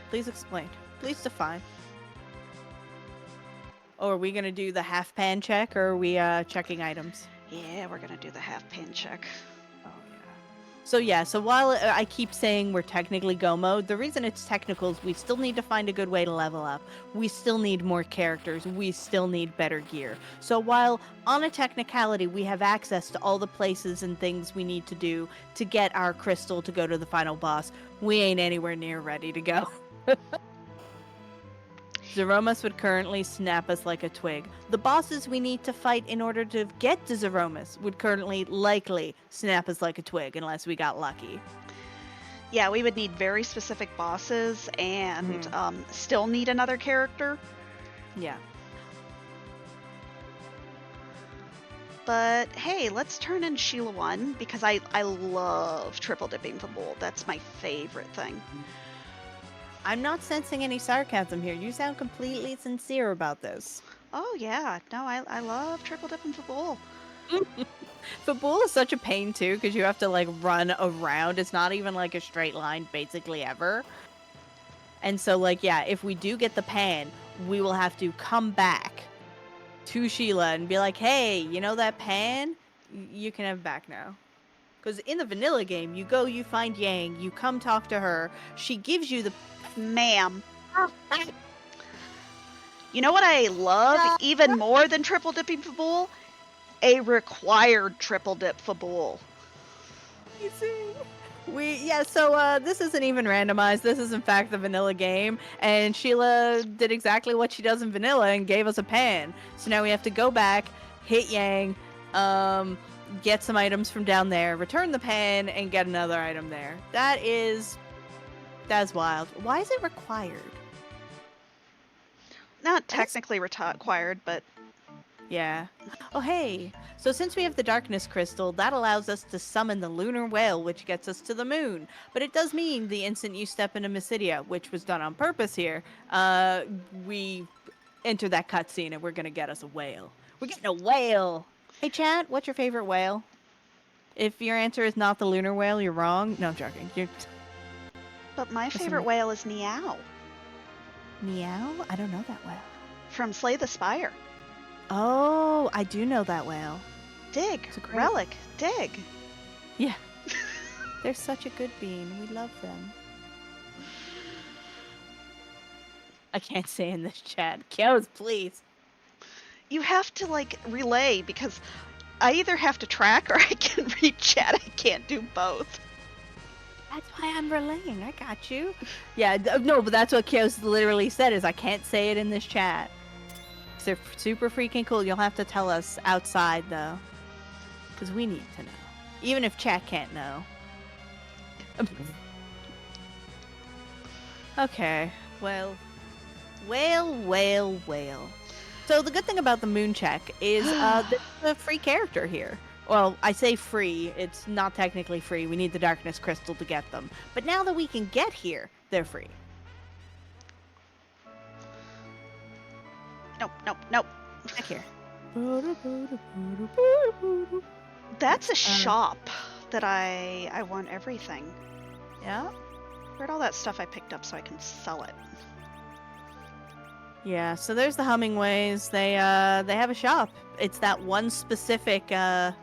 Please explain. Please define. Oh, are we going to do the half pan check or are we checking items? Yeah, we're going to do the half pin check. Oh, yeah. So while I keep saying we're technically go mode, the reason it's technical is we still need to find a good way to level up. We still need more characters. We still need better gear. So while on a technicality we have access to all the places and things we need to do to get our crystal to go to the final boss, we ain't anywhere near ready to go. Zeromus would currently snap us like a twig. The bosses we need to fight in order to get to Zeromus would currently likely snap us like a twig unless we got lucky. Yeah, we would need very specific bosses and still need another character. Yeah. But hey, let's turn in Sheila 1 because I love triple dipping the bowl. That's my favorite thing. I'm not sensing any sarcasm here. You sound completely sincere about this. Oh yeah, no, I love triple dipping the bowl. Fabul is such a pain too because you have to like run around. It's not even like a straight line basically ever. And so like, yeah, if we do get the pan, we will have to come back to Sheila and be like, hey, you know that pan? You can have it back now. Because in the vanilla game, you go, you find Yang, you come talk to her, she gives you the... Ma'am. You know what I love even more than triple dipping Fabul? A required triple dip Fabul. So this isn't even randomized. This is in fact the vanilla game, and Sheila did exactly what she does in vanilla and gave us a pan. So now we have to go back, hit Yang, get some items from down there, return the pan, and get another item there. That's wild. Why is it required? Not technically required, but... Yeah. Oh, hey. So since we have the darkness crystal, that allows us to summon the lunar whale, which gets us to the moon. But it does mean the instant you step into Mysidia, which was done on purpose here, we enter that cutscene and we're going to get us a whale. We're getting a whale. Hey, chat, what's your favorite whale? If your answer is not the lunar whale, you're wrong. No, I'm joking. But my favorite whale is Niao. Meow? I don't know that whale. From Slay the Spire. Oh, I do know that whale. Dig. Relic. Dig. Yeah. They're such a good bean. We love them. I can't say in this chat. Kios, please. You have to, like, relay, because I either have to track or I can read chat. I can't do both. That's why I'm relaying. I got you. Yeah, no, but that's what Kios literally said, is I can't say it in this chat. They're super freaking cool. You'll have to tell us outside, though. Because we need to know. Even if chat can't know. Okay, well. So the good thing about the moon check is there's a free character here. Well, I say free. It's not technically free. We need the darkness crystal to get them. But now that we can get here, they're free. Nope. Back here. That's a shop that I want everything. Yeah? Where'd all that stuff I picked up so I can sell it? Yeah, so there's the Hummingways. They have a shop. It's that one specific Hummingway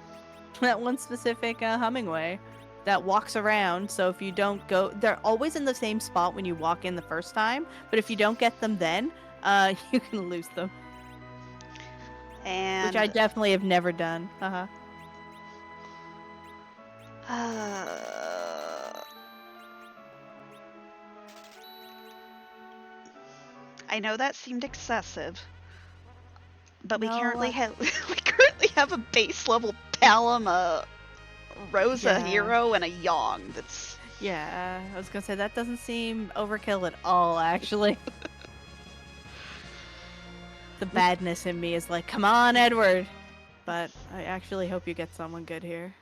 that walks around. So if you don't go, they're always in the same spot when you walk in the first time. But if you don't get them then, you can lose them. And Which I definitely have never done. I know that seemed excessive, but we No, currently have a base level Palom, a Rosa Yeah. hero, and a Yong. That's Yeah, I was gonna say that doesn't seem overkill at all, actually. The badness in me is like, come on, Edward. But I actually hope you get someone good here.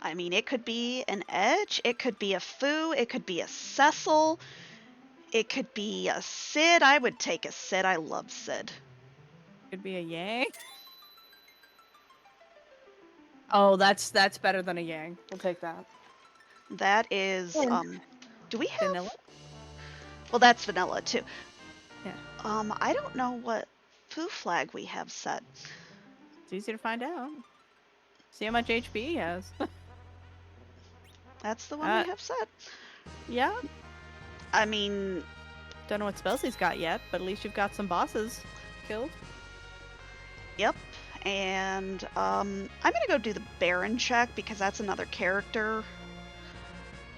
I mean, it could be an Edge, it could be a Fu, it could be a Cecil, it could be a Sid. I would take a Sid. I love Sid. Could be a Yang. Oh, that's better than a Yang. We'll take that. That is, And do we have... vanilla. Well, that's vanilla, too. Yeah. I don't know what Fu flag we have set. It's easy to find out. See how much HP he has. That's the one we have set. Yeah. I mean... Don't know what spells he's got yet, but at least you've got some bosses killed. Yep. And, I'm gonna go do the Baron check, because that's another character.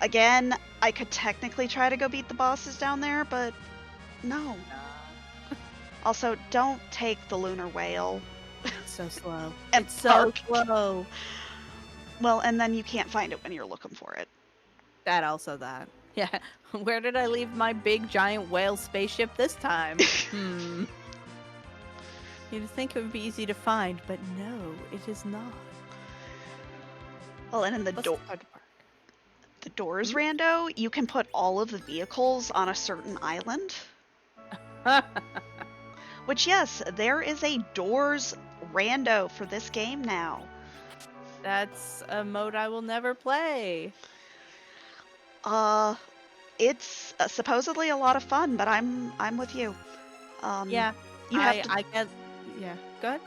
Again, I could technically try to go beat the bosses down there, but no. Also, don't take the Lunar Whale. It's so slow. And it's so park. slow. Well, and then you can't find it when you're looking for it. That also that. Yeah. Where did I leave my big giant whale spaceship this time? You'd think it would be easy to find, but no, it is not. Well, and in the doors rando, you can put all of the vehicles on a certain island. Which, yes, there is a doors rando for this game now. That's a mode I will never play. It's supposedly a lot of fun, but I'm with you. Yeah, you have to... I get. Yeah, go ahead.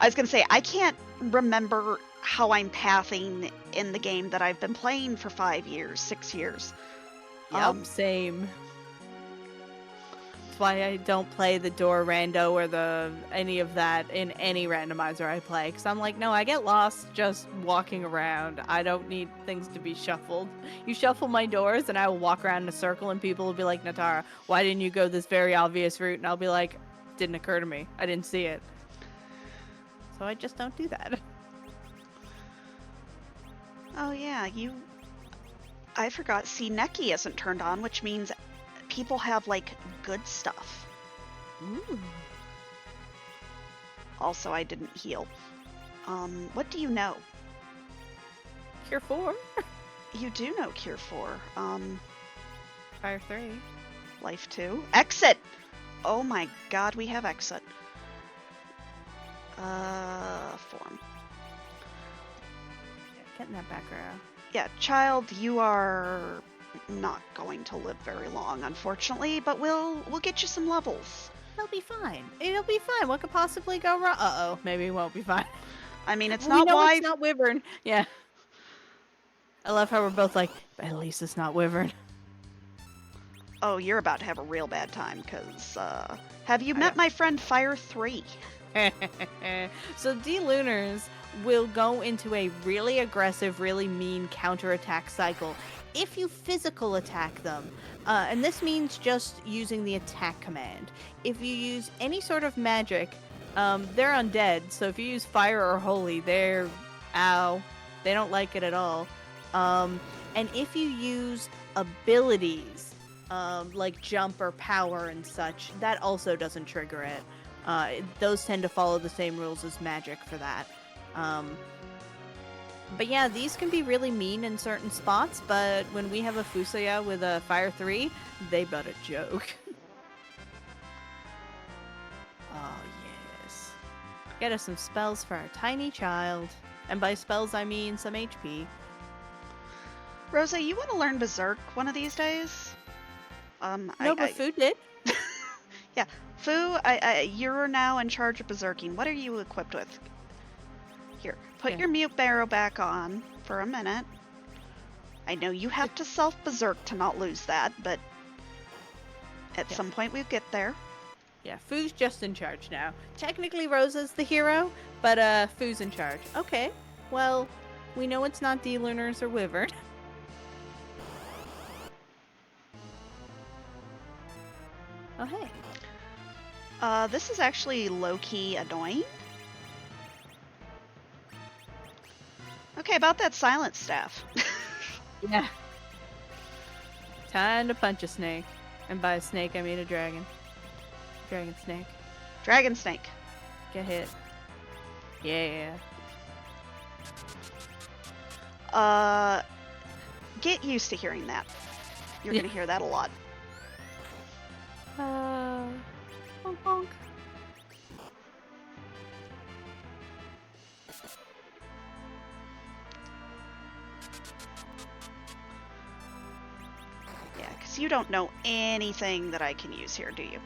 I was gonna say, I can't remember how I'm pathing in the game that I've been playing for 5 years, 6 years. Yep, same. That's why I don't play the door rando or any of that in any randomizer I play. Because I'm like, no, I get lost just walking around. I don't need things to be shuffled. You shuffle my doors and I will walk around in a circle and people will be like, Natara, why didn't you go this very obvious route? And I'll be like, didn't occur to me. I didn't see it. So I just don't do that. Oh yeah, I forgot. See, Neki isn't turned on, which means people have, like, good stuff. Ooh. Also, I didn't heal. What do you know? Cure 4. You do know Cure 4. Fire 3. Life 2. Exit! Oh my god, we have exit. Form. Yeah, getting that Backrow. Yeah, child, you are not going to live very long, unfortunately, but we'll get you some levels. It'll be fine. It'll be fine. What could possibly go wrong? Uh-oh, maybe it won't be fine. I mean, it's Well, not why... it's not Wyvern. Yeah. I love how we're both like, but at least it's not Wyvern. Oh, you're about to have a real bad time, because, have you I met am. my friend Fire 3? So D-Lunars will go into a really aggressive, really mean counterattack cycle if you physical attack them. And this means just using the attack command. If you use any sort of magic, they're undead. So if you use fire or holy, they're ow. They don't like it at all. And if you use abilities, like jump or power and such, that also doesn't trigger it. Those tend to follow the same rules as magic for that. But yeah, these can be really mean in certain spots, but when we have a Fusoya with a Fire 3, they but a joke. Oh, yes. Get us some spells for our tiny child. And by spells, I mean some HP. Rosa, you want to learn Berserk one of these days? No, but Fu did. Yeah, Fu, you're now in charge of Berserking. What are you equipped with? Here, put Yeah. your mute barrow back on for a minute. I know you have to self-berserk to not lose that, but at some point we'll get there. Yeah, Fu's just in charge now. Technically, Rosa's the hero, but Fu's in charge. Okay, well, we know it's not D-Lunars or Wyvern. Oh, hey. This is actually low-key annoying. Okay, about that silent staff. Yeah. Time to punch a snake. And by a snake, I mean a dragon. Dragon snake. Dragon snake. Get hit. Yeah. Get used to hearing that. You're Yeah. gonna hear that a lot. Honk honk. Yeah, because you don't know anything that I can use here, do you?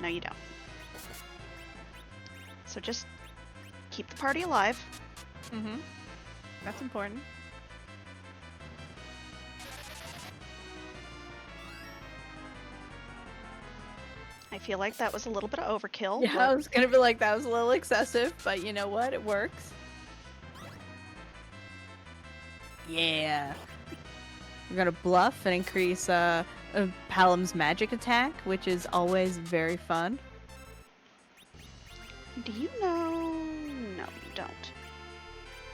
No, you don't. So just keep the party alive. Mm-hmm. That's important. I feel like that was a little bit of overkill. Yeah, I was gonna be like, that was a little excessive, but you know what? It works. Yeah. We're gonna bluff and increase Palam's magic attack, which is always very fun. Do you know? No, you don't.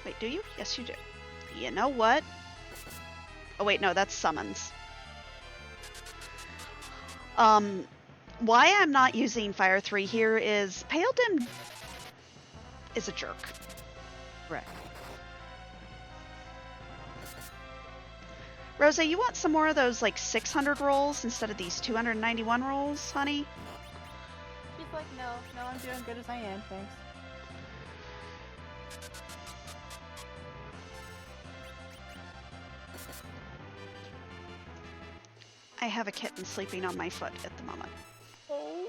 Wait, do you? Yes, you do. You know what? Oh, wait, no, that's summons. Why I'm not using Fire 3 here is Pale Dim is a jerk. Right. Rosa, you want some more of those, like, 600 rolls instead of these 291 rolls, honey? She's like, no, I'm doing good as I am, thanks. I have a kitten sleeping on my foot at the moment. Oh,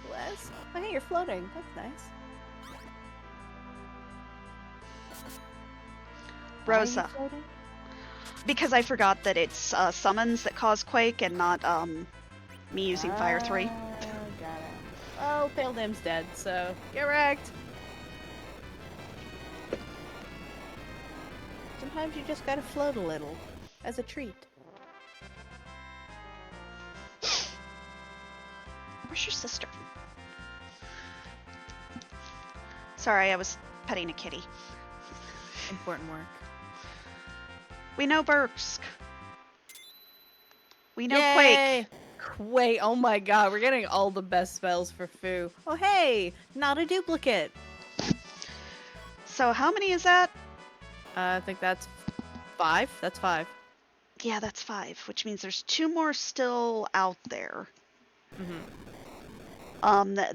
bless. Oh, hey, you're floating. That's nice. Why are you Rosa, floating? because I forgot that it's summons that cause Quake and not me using Fire 3. Got it. Oh, Pale Dim's dead, so get wrecked. Sometimes you just gotta float a little, as a treat. Where's your sister? Sorry, I was petting a kitty. Important work. We know Bursk. We know Yay! Quake. Wait, oh my god, we're getting all the best spells for Fu. Oh hey, not a duplicate. So how many is that? I think that's 5. That's 5. Yeah, that's 5, which means there's 2 more still out there.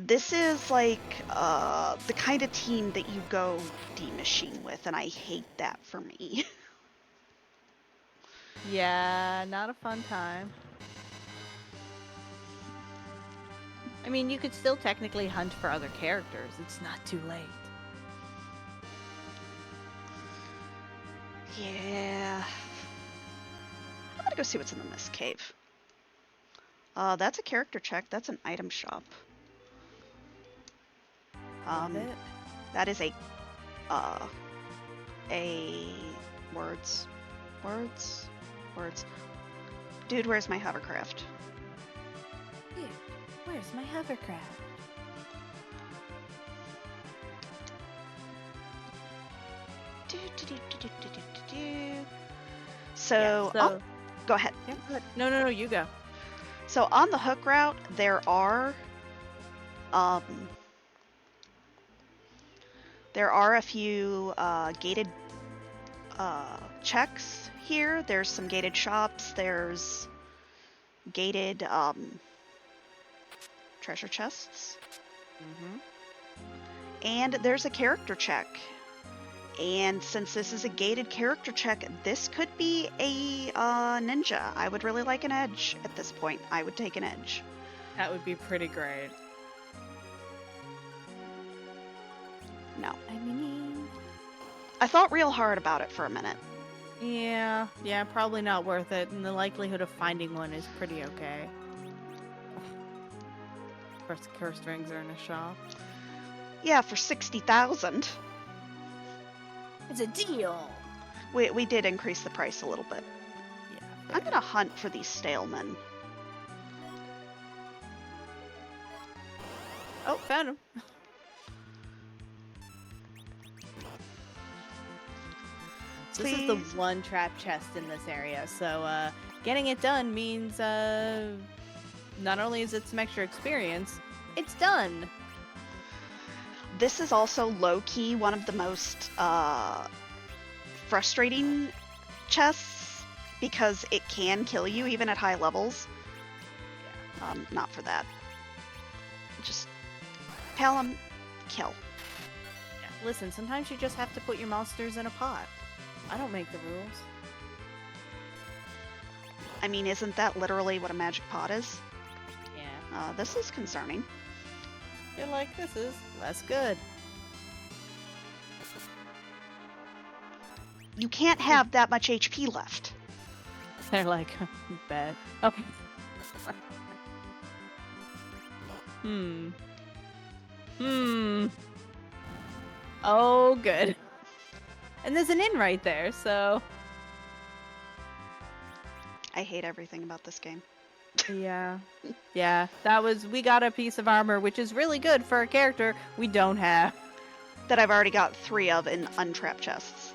This is like the kind of team that you go D-Machine with, and I hate that for me. Yeah, not a fun time. I mean, you could still technically hunt for other characters. It's not too late. Yeah. I'm gonna go see what's in the mist cave. That's a character check. That's an item shop. Love it. That is a words. Dude, where's my hovercraft? Dude, where's my hovercraft? So, So go ahead. yeah, no, you go. So on the hook route, there are a few gated checks here. There's some gated shops. There's gated treasure chests. Mm-hmm. And there's a character check. And since this is a gated character check, this could be a ninja. I would really like an edge at this point. I would take an edge. That would be pretty great. No. I mean, I thought real hard about it for a minute. yeah, probably not worth it, and the likelihood of finding one is pretty okay. Of course, the cursed rings are in a shop. Yeah, for 60,000. It's a deal. We did increase the price a little bit. Yeah. I'm gonna hunt for these stalemen. Oh, found him. This is the Please. one trap chest in this area, so getting it done means not only is it some extra experience, it's done. This is also low-key one of the most frustrating chests because it can kill you even at high levels. Not for that. Just tell him, kill. Yeah. Listen, sometimes you just have to put your monsters in a pot. I don't make the rules. I mean, isn't that literally what a magic pot is? Yeah. This is concerning. You're like, this is less good. You can't have that much HP left. They're like, bet. Oh. Oh, good. And there's an inn right there, so... I hate everything about this game. Yeah. Yeah, we got a piece of armor, which is really good for a character we don't have. That I've already got 3 of in untrapped chests.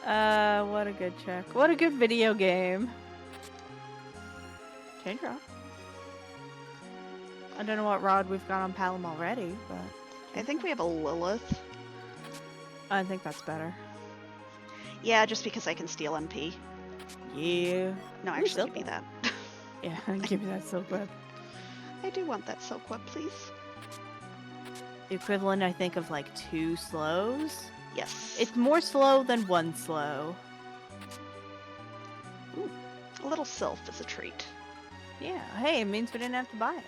What a good check. What a good video game. Change rod. I don't know what rod we've got on Palom already, but... I think we have a Lilith. I think that's better. Yeah, just because I can steal MP. Yeah. No, Ooh, actually, silk give me that. Yeah, give me that silk web. I do want that silk web, please. The equivalent, I think, of like 2 slows. Yes. It's more slow than 1 slow. Ooh, a little sylph is a treat. Yeah, hey, it means we didn't have to buy it.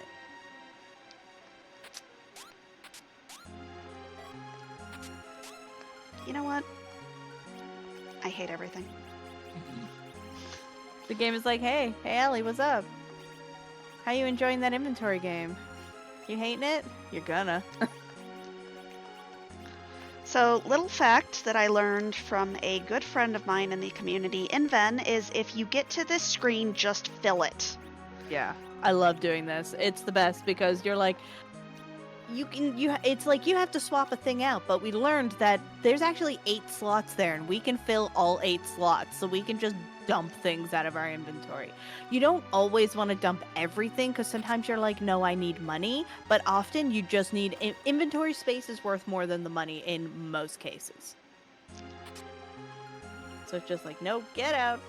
You know what? I hate everything. The game is like, hey Allie, what's up? How you enjoying that inventory game? You hating it? You're gonna. So, little fact that I learned from a good friend of mine in the community in Ven is if you get to this screen, just fill it. Yeah, I love doing this. It's the best because you're like, it's like you have to swap a thing out, but we learned that there's actually 8 slots there and we can fill all 8 slots, so we can just dump things out of our inventory. You don't always want to dump everything because sometimes you're like, no, I need money, but often you just need inventory space is worth more than the money in most cases. So it's just like, no, get out.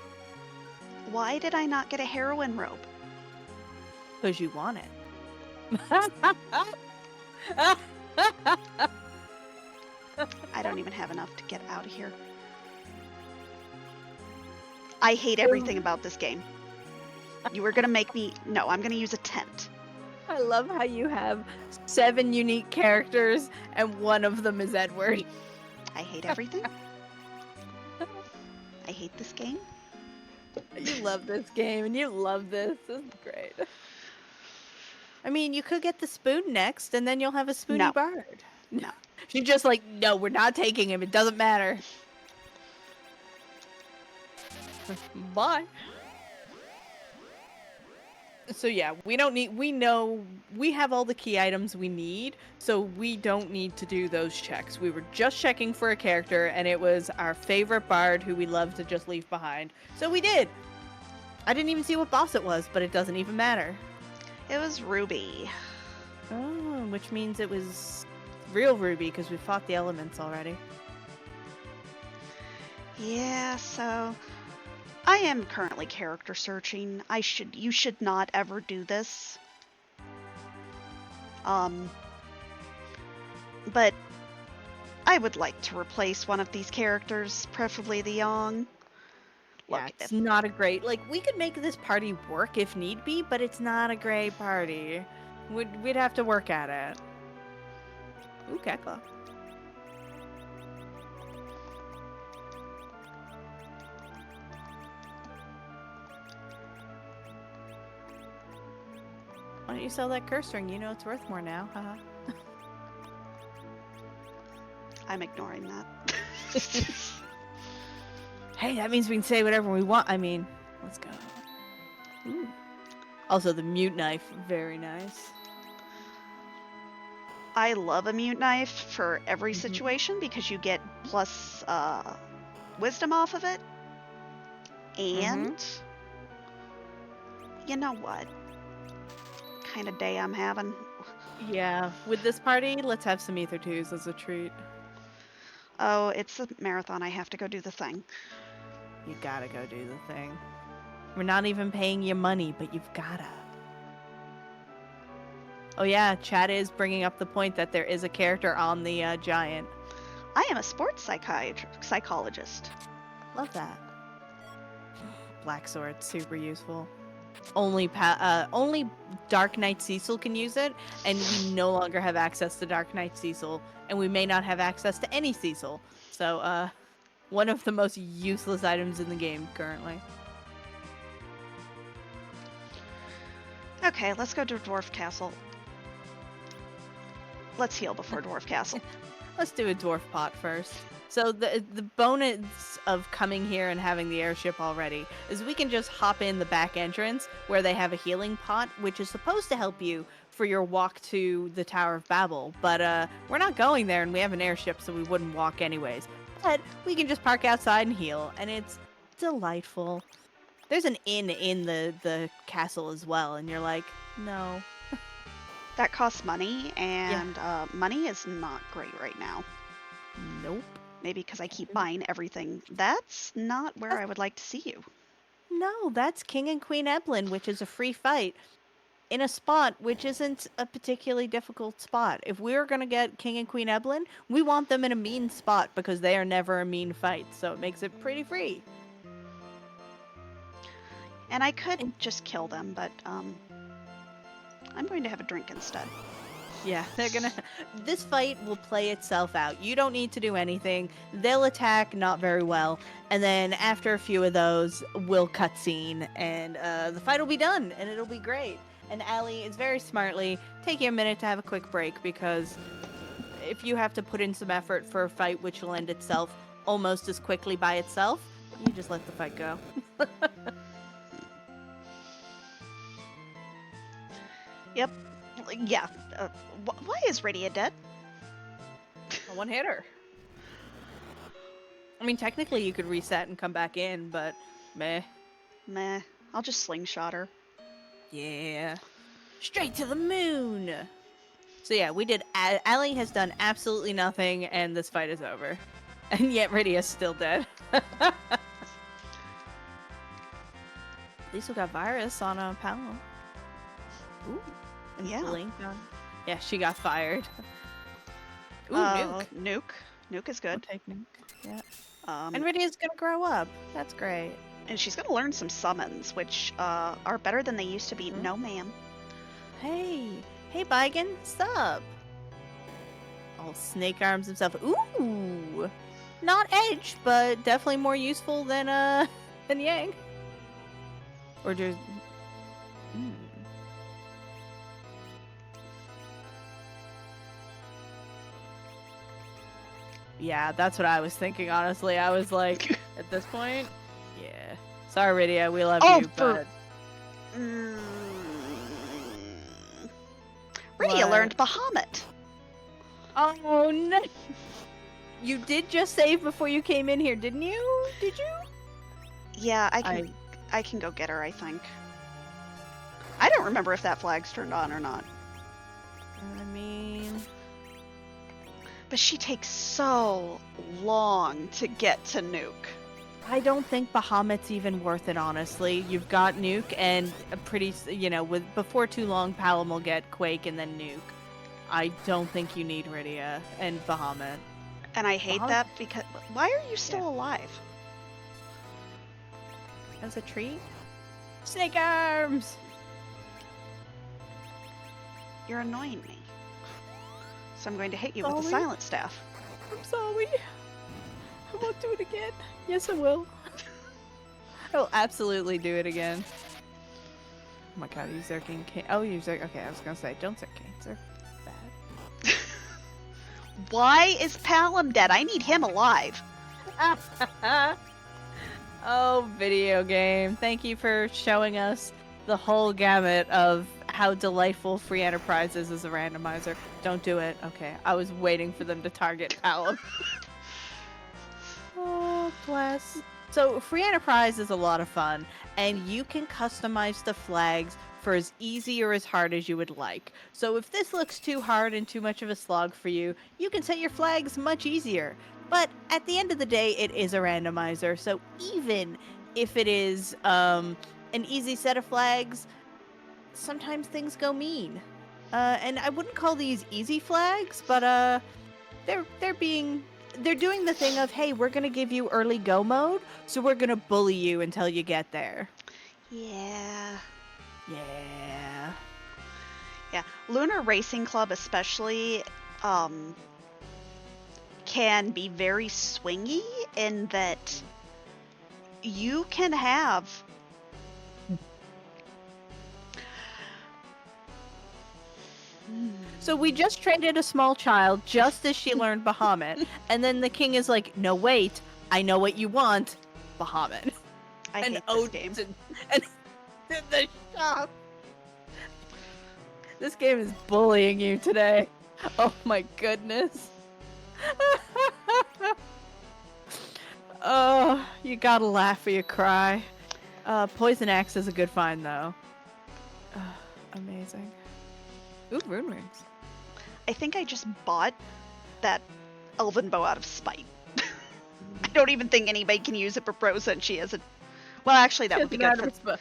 Why did I not get a heroin robe? Because you want it. I don't even have enough to get out of here. I hate everything about this game. You were gonna make me... No, I'm gonna use a tent. I love how you have 7 unique characters and one of them is Edward. I hate everything. I hate this game. You love this game, and you love this. This is great. I mean, you could get the spoon next, and then you'll have a spoony No. bard. No. She's just like, no, we're not taking him. It doesn't matter. Bye. So yeah, we know we have all the key items we need, so we don't need to do those checks. We were just checking for a character, and it was our favorite bard who we love to just leave behind. So we did. I didn't even see what boss it was, but it doesn't even matter. It was Ruby. Oh, which means it was real Ruby, because we fought the elements already. Yeah, so I am currently character searching. You should not ever do this. But I would like to replace one of these characters, preferably the young. Yeah, Look, it's not a great, like, we could make this party work if need be, but it's not a great party. We'd have to work at it. Ooh, Kekla. Why don't you sell that curse ring? You know it's worth more now, haha. I'm ignoring that. Hey, that means we can say whatever we want. I mean, let's go. Ooh. Also, the mute knife, very nice. I love a mute knife for every situation because you get plus wisdom off of it. And you know what kind of day I'm having? Yeah, with this party, let's have some Ether 2s as a treat. Oh, it's a marathon. I have to go do the thing. You gotta go do the thing. We're not even paying you money, but you've gotta. Oh yeah, Chad is bringing up the point that there is a character on the giant. I am a sports psychologist. Love that. Black sword, super useful. Only Dark Knight Cecil can use it, and we no longer have access to Dark Knight Cecil, and we may not have access to any Cecil. So, one of the most useless items in the game currently. Okay, let's go to Dwarf Castle. Let's heal before Dwarf Castle. Let's do a dwarf pot first. So the bonus of coming here and having the airship already is we can just hop in the back entrance where they have a healing pot, which is supposed to help you for your walk to the Tower of Babel. But we're not going there, and we have an airship, so we wouldn't walk anyways. But we can just park outside and heal, and it's delightful. There's an inn in the castle as well, and you're like, no. That costs money, and money is not great right now. Nope. Maybe because I keep buying everything. That's not where I would like to see you. No, that's King and Queen Eblin, which is a free fight in a spot which isn't a particularly difficult spot. If we're going to get King and Queen Eblin, we want them in a mean spot because they are never a mean fight, so it makes it pretty free. And I could just kill them, but I'm going to have a drink instead. Yeah, they're gonna... This fight will play itself out. You don't need to do anything. They'll attack not very well, and then after a few of those, we'll cutscene, and the fight will be done, and it'll be great. And Allie is very smartly taking a minute to have a quick break, because if you have to put in some effort for a fight which will end itself almost as quickly by itself, you just let the fight go. Yep. Yeah. Why is Radia dead? A one-hitter. I mean, technically you could reset and come back in, but meh. Meh. I'll just slingshot her. Yeah. Straight to the moon! So yeah, we did... Allie has done absolutely nothing, and this fight is over. And yet Radia's still dead. At least we got Virus on a panel. Ooh. And Yeah. Blink on. Yeah, she got fired. Ooh, Nuke. Nuke is We'll good. take Nuke. Yeah. And And Radia's gonna grow up. That's great. she's going to learn some summons, which are better than they used to be. No, ma'am. Hey. Hey, Bigan. Sup? Oh, Snake Arms himself. Ooh. Not Edge, but definitely more useful than Yang. Or just... Hmm. Yeah, that's what I was thinking, honestly. I was like, at this point, yeah. Sorry, Rydia, we love you, but... Rydia What? learned Bahamut. Oh, no! You did just save before you came in here, didn't you? Did you? Yeah, I can go get her, I think. I don't remember if that flag's turned on or not. I mean... But she takes so long to get to Nuke. I don't think Bahamut's even worth it, honestly. You've got Nuke, and a pretty, before too long, Palom will get Quake and then Nuke. I don't think you need Rydia and Bahamut. And I hate Bahamut? that because... Why are you still alive? As a treat? Snake arms! You're annoying me. So I'm going to hit you with the Sorry. silent staff. I'm sorry. I won't do it again. Yes, I will. I will absolutely do it again. Oh my god, you Zerking Oh, you Zerk. Okay, I was gonna say, don't Zerking. Zerk bad. Why is Palom dead? I need him alive. Oh, video game. Thank you for showing us the whole gamut of how delightful Free Enterprise is as a randomizer. Don't do it. Okay, I was waiting for them to target Palom. Oh, bless. So, Free Enterprise is a lot of fun, and you can customize the flags for as easy or as hard as you would like. So if this looks too hard and too much of a slog for you, you can set your flags much easier. But at the end of the day, it is a randomizer, so even if it is an easy set of flags, sometimes things go mean. And I wouldn't call these easy flags, but they're doing the thing of, hey, we're gonna give you early go mode, so we're gonna bully you until you get there. Yeah. Yeah. Yeah. Lunar Racing Club especially can be very swingy in that you can have So we just traded a small child just as she learned Bahamut, and then the king is like, no, wait, I know what you want, Bahamut. I and hate this Odin game. and the shop. This game is bullying you today. Oh my goodness. Oh, you gotta laugh or you cry. Poison Axe is a good find though. Amazing. Ooh, rune rings. I think I just bought that elven bow out of spite. I don't even think anybody can use it for Rosa, and she hasn't. Well, actually, that would be good for.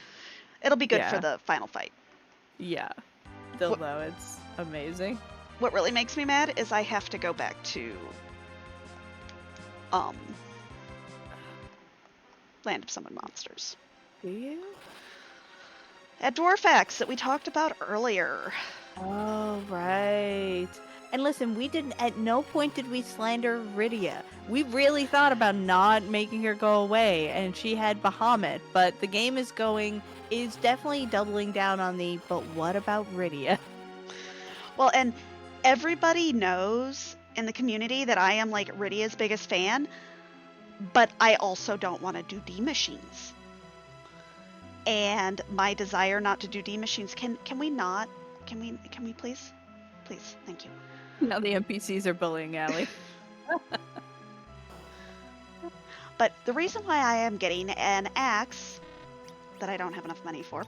It'll be good for the final fight. Yeah. Still though, it's amazing. What really makes me mad is I have to go back to Land of Summoned Monsters. Do you? At Dwarfax that we talked about earlier. Oh, right. And listen, at no point did we slander Rydia. We really thought about not making her go away, and she had Bahamut, but the game is definitely doubling down on but what about Rydia? Well, and everybody knows in the community that I am like Rydia's biggest fan, but I also don't want to do D machines. And my desire not to do D machines, can we not? Can we please? Please, thank you. Now the NPCs are bullying Allie. But the reason why I am getting an axe that I don't have enough money for,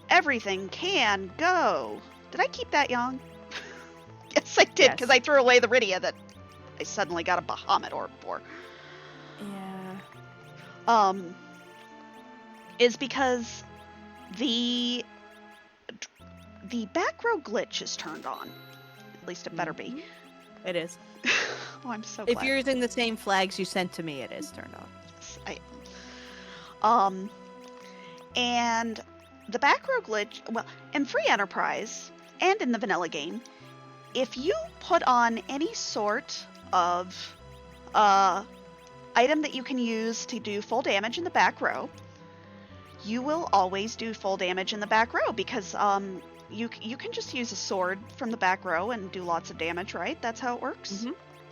everything can go. Did I keep that young? Yes, I did, because I threw away the Rydia that I suddenly got a Bahamut orb for. Yeah. Is because the Backrow glitch is turned on. At least it better be. It is. Oh, I'm so If glad. you're using the same flags you sent to me, it is turned on. Yes, and the Backrow glitch, well, in Free Enterprise and in the vanilla game, if you put on any sort of item that you can use to do full damage in the back row, you will always do full damage in the back row because you can just use a sword from the back row and do lots of damage, right? That's how it works.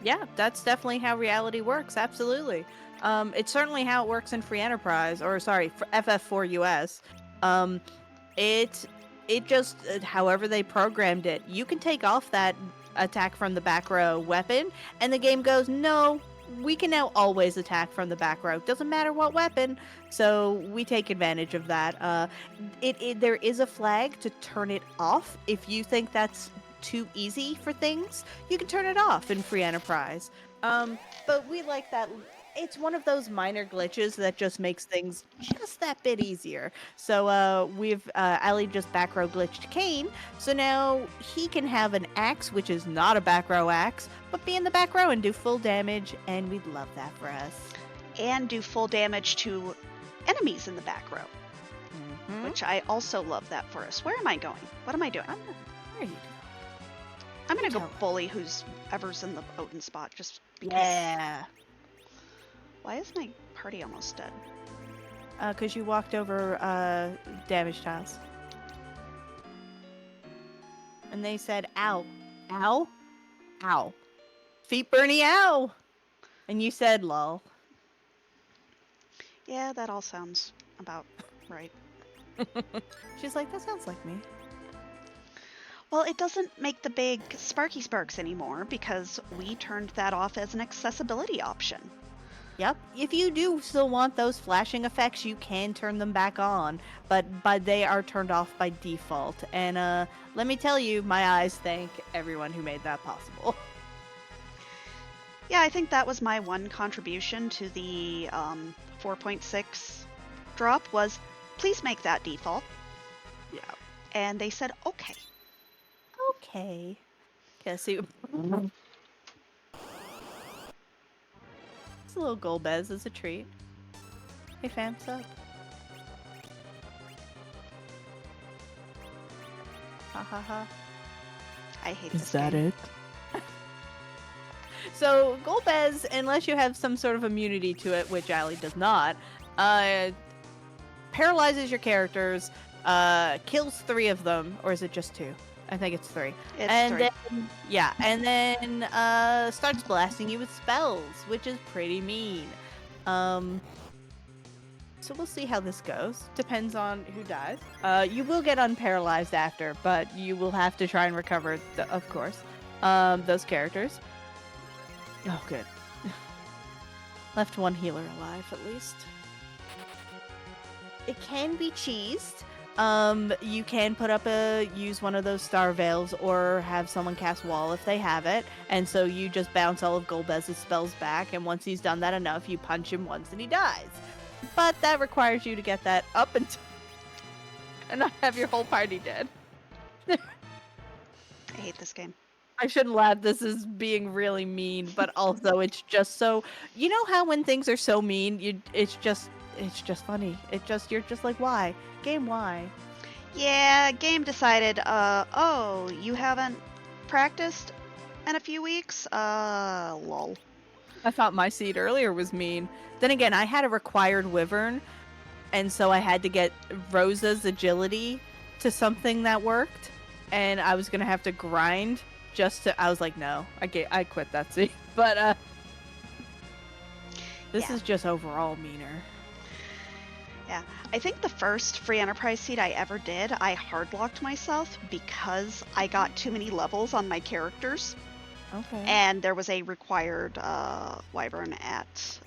Yeah, that's definitely how reality works. Absolutely. It's certainly how it works in Free Enterprise, or sorry, for FF4 US. It just however they programmed it. You can take off that attack from the back row weapon, and the game goes, no, we can now always attack from the back row. Doesn't matter what weapon. So we take advantage of that. There is a flag to turn it off if you think that's too easy for things. You can turn it off in Free Enterprise. But we like that. It's one of those minor glitches that just makes things just that bit easier. So Ali just back row glitched Kane, so now he can have an axe, which is not a back row axe, but be in the back row and do full damage, and we'd love that for us. And do full damage to enemies in the back row, which I also love that for us. Where am I going? What am I doing? Where are you? I'm gonna go bully who's ever's in the Odin spot, just because. Yeah. Why is my party almost dead? Because you walked over damage tiles. And they said, ow. Ow? Ow. Feet Bernie, ow! And you said, lol. Yeah, that all sounds about right. She's like, that sounds like me. Well, it doesn't make the big sparky sparks anymore because we turned that off as an accessibility option. Yep. If you do still want those flashing effects, you can turn them back on, but they are turned off by default. And let me tell you, my eyes thank everyone who made that possible. Yeah, I think that was my one contribution to the 4.6 drop was, please make that default. Yeah. And they said, okay. Okay. Okay, see. It's a little Golbez as a treat. Hey fam, what's up? Ha ha ha. I hate this Is that game. it? So, Golbez, unless you have some sort of immunity to it, which Ali does not, paralyzes your characters, kills 3 of them, or is it just 2? I think it's 3. It's 3. Then, yeah, and then starts blasting you with spells, which is pretty mean. So we'll see how this goes. Depends on who dies. You will get unparalyzed after, but you will have to try and recover, of course, those characters. Oh, good. Left 1 healer alive, at least. It can be cheesed. You can use one of those star veils or have someone cast wall if they have it. And so you just bounce all of Golbez's spells back. And once he's done that enough, you punch him once and he dies. But that requires you to get that up and not have your whole party dead. I hate this game. I shouldn't laugh. This is being really mean, but also it's just so, you know how when things are so mean, it's just funny. You're just like, why? Game, why? Yeah, game decided, oh, you haven't practiced in a few weeks? Lol. I thought my seed earlier was mean. Then again, I had a required wyvern, and so I had to get Rosa's agility to something that worked, and I was gonna have to grind I was like, no, I quit that seed. But, this is just overall meaner. Yeah, I think the first free enterprise seed I ever did, I hardlocked myself because I got too many levels on my characters. Okay. And there was a required wyvern at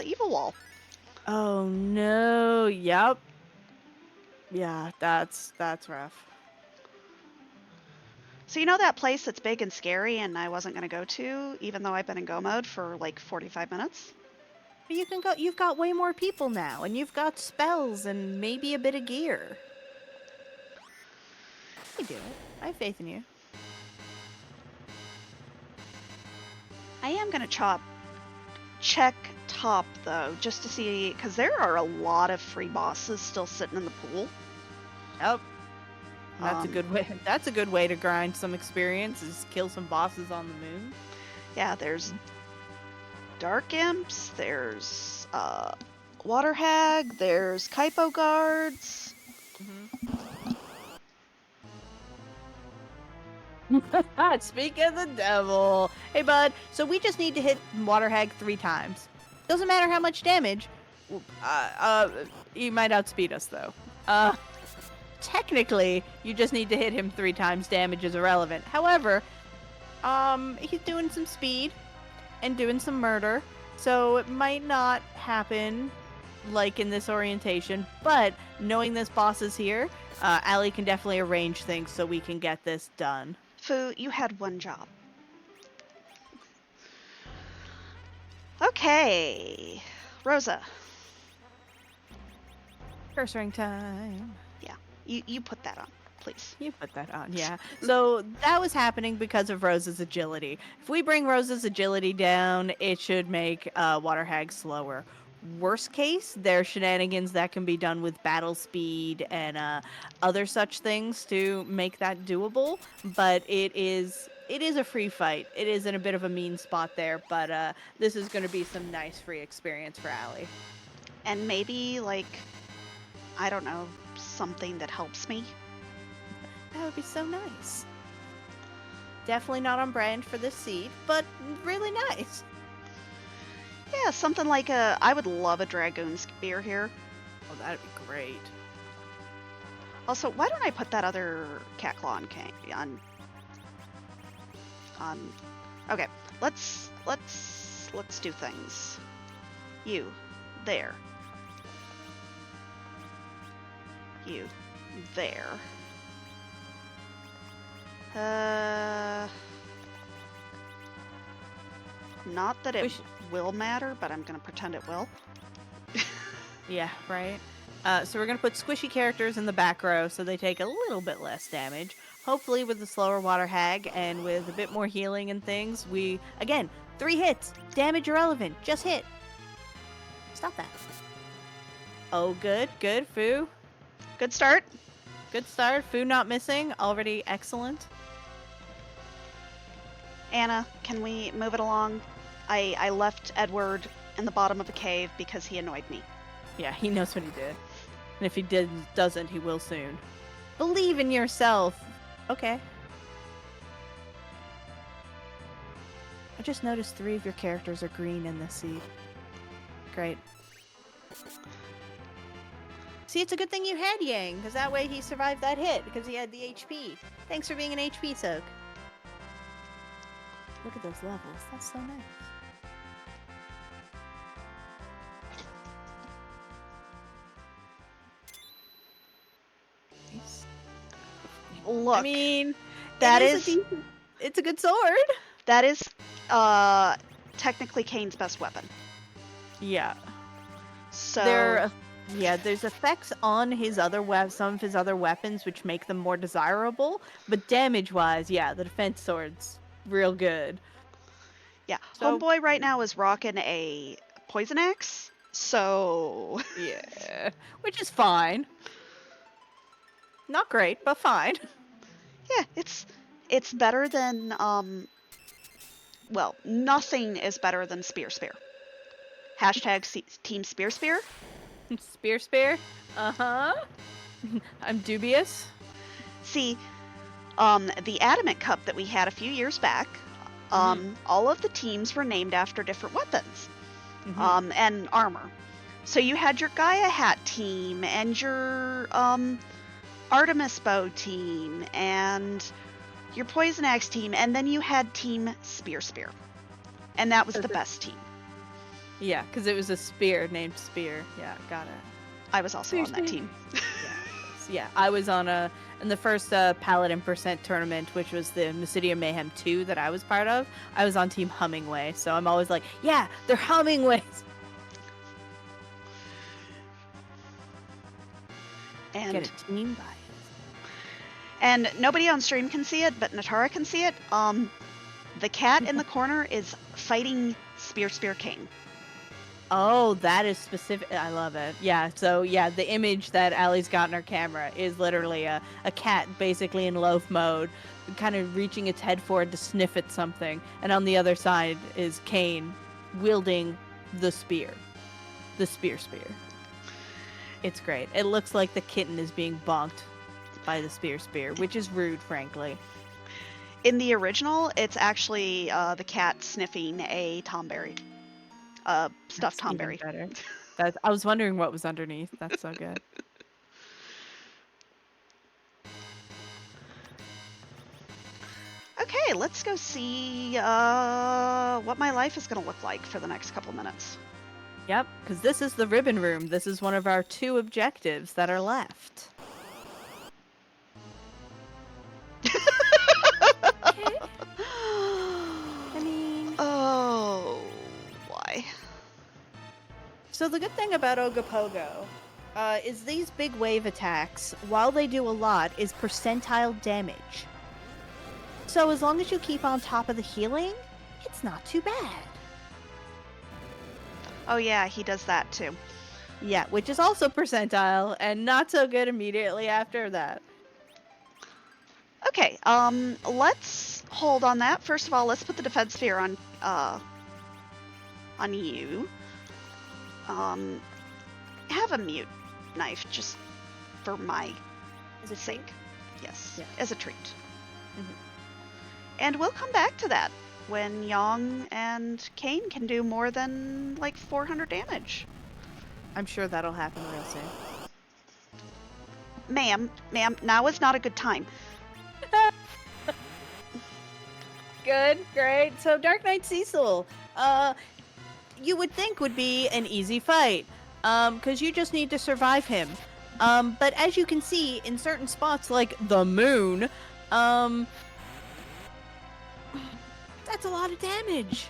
Evil Wall. Oh no! Yep. Yeah, that's rough. So you know that place that's big and scary, and I wasn't gonna go to, even though I've been in go mode for like 45 minutes. But you can go. You've got way more people now, and you've got spells and maybe a bit of gear. You do it. I have faith in you. I am gonna check top though, just to see, because there are a lot of free bosses still sitting in the pool. Yep. That's a good way. That's a good way to grind some experience. Is kill some bosses on the moon. Yeah, there's dark imps. There's Water Hag, there's Kaipo guards. Speak of the devil. Hey, bud. So we just need to hit Water Hag 3 times. Doesn't matter how much damage. He might outspeed us, though. Technically, you just need to hit him 3 times. Damage is irrelevant. However, he's doing some speed and doing some murder, so it might not happen like in this orientation. But knowing this boss is here, Allie can definitely arrange things so we can get this done. Fu, you had one job. Okay. Rosa. Curse ring time. You put that on, please. You put that on, yeah. So that was happening because of Rosa's agility. If we bring Rosa's agility down, it should make Water Hag slower. Worst case, there are shenanigans that can be done with battle speed and other such things to make that doable. But it is a free fight. It is in a bit of a mean spot there, but this is going to be some nice free experience for Allie. And maybe, like, I don't know, something that helps me. That would be so nice. Definitely not on brand for this seed, but really nice. Yeah, something like I would love a Dragoon Spear here. Oh, that'd be great. Also, why don't I put that other cat claw on okay, let's do things. You, there. You, there. Not that it will matter, but I'm gonna pretend it will. Yeah, right. So we're gonna put squishy characters in the back row so they take a little bit less damage. Hopefully with the slower Water Hag and with a bit more healing and things, we, again, 3 hits. Damage irrelevant. Just hit. Stop that. Oh, good. Good, Fu. Good start. Good start. Fu not missing. Already excellent. Anna, can we move it along? I left Edward in the bottom of a cave because he annoyed me. Yeah, he knows what he did. And if he doesn't, he will soon. Believe in yourself. Okay. I just noticed 3 of your characters are green in this seed. Great. See, it's a good thing you had Yang, because that way he survived that hit, because he had the HP. Thanks for being an HP soak. Look at those levels. That's so nice. Nice. Look, I mean, that it's a good sword. That is technically Kane's best weapon. Yeah. So there's effects on his other some of his other weapons which make them more desirable, but damage-wise, yeah, the defense sword's real good. Yeah, So, Homeboy right now is rocking a poison axe, so yeah, which is fine. Not great, but fine. yeah, it's better than well, nothing is better than Spear. Hashtag Team Spear. Spear. Uh-huh. I'm dubious. See, the Adamant Cup that we had a few years back, all of the teams were named after different weapons, and armor. So you had your Gaia Hat team, and your Artemis Bow team, and your Poison Axe team, and then you had Team Spear. And that was the best team. Yeah, because it was a spear named Spear. Yeah, got it. I was also on that team. Yeah, I was on in the first Paladin % tournament, which was the Mysidia Mayhem 2 that I was part of. I was on Team Hummingway, so I'm always like, yeah, they're Hummingways. And get a team bias. And nobody on stream can see it, but Natara can see it. The cat in the corner is fighting Spear Kane. Oh, that is specific. I love it. Yeah, so yeah, the image that Allie's got in her camera is literally a cat basically in loaf mode, kind of reaching its head forward to sniff at something. And on the other side is Kane wielding the spear. the spear. It's great. It looks like the kitten is being bonked by the spear, which is rude, frankly. In the original, it's actually the cat sniffing a tomberry. Stuffed That's even tomberry. better. I was wondering what was underneath. That's so good. Okay, let's go see what my life is going to look like for the next couple minutes. Yep, because this is the ribbon room. This is one of our 2 objectives that are left. Okay. I mean... Oh, why? So the good thing about Ogopogo is these big wave attacks, while they do a lot, is percentile damage. So as long as you keep on top of the healing, it's not too bad. Oh yeah, he does that too. Yeah, which is also percentile, and not so good immediately after that. Okay, let's hold on that. First of all, let's put the defense sphere on you. Have a mute knife just for my sake. Yes, Yeah. as a treat. Mhm. And we'll come back to that when Yang and Kane can do more than like 400 damage. I'm sure that'll happen real soon. Ma'am, now is not a good time. Good, great. So Dark Knight Cecil, you would think would be an easy fight, because you just need to survive him. But as you can see, in certain spots like the moon, that's a lot of damage.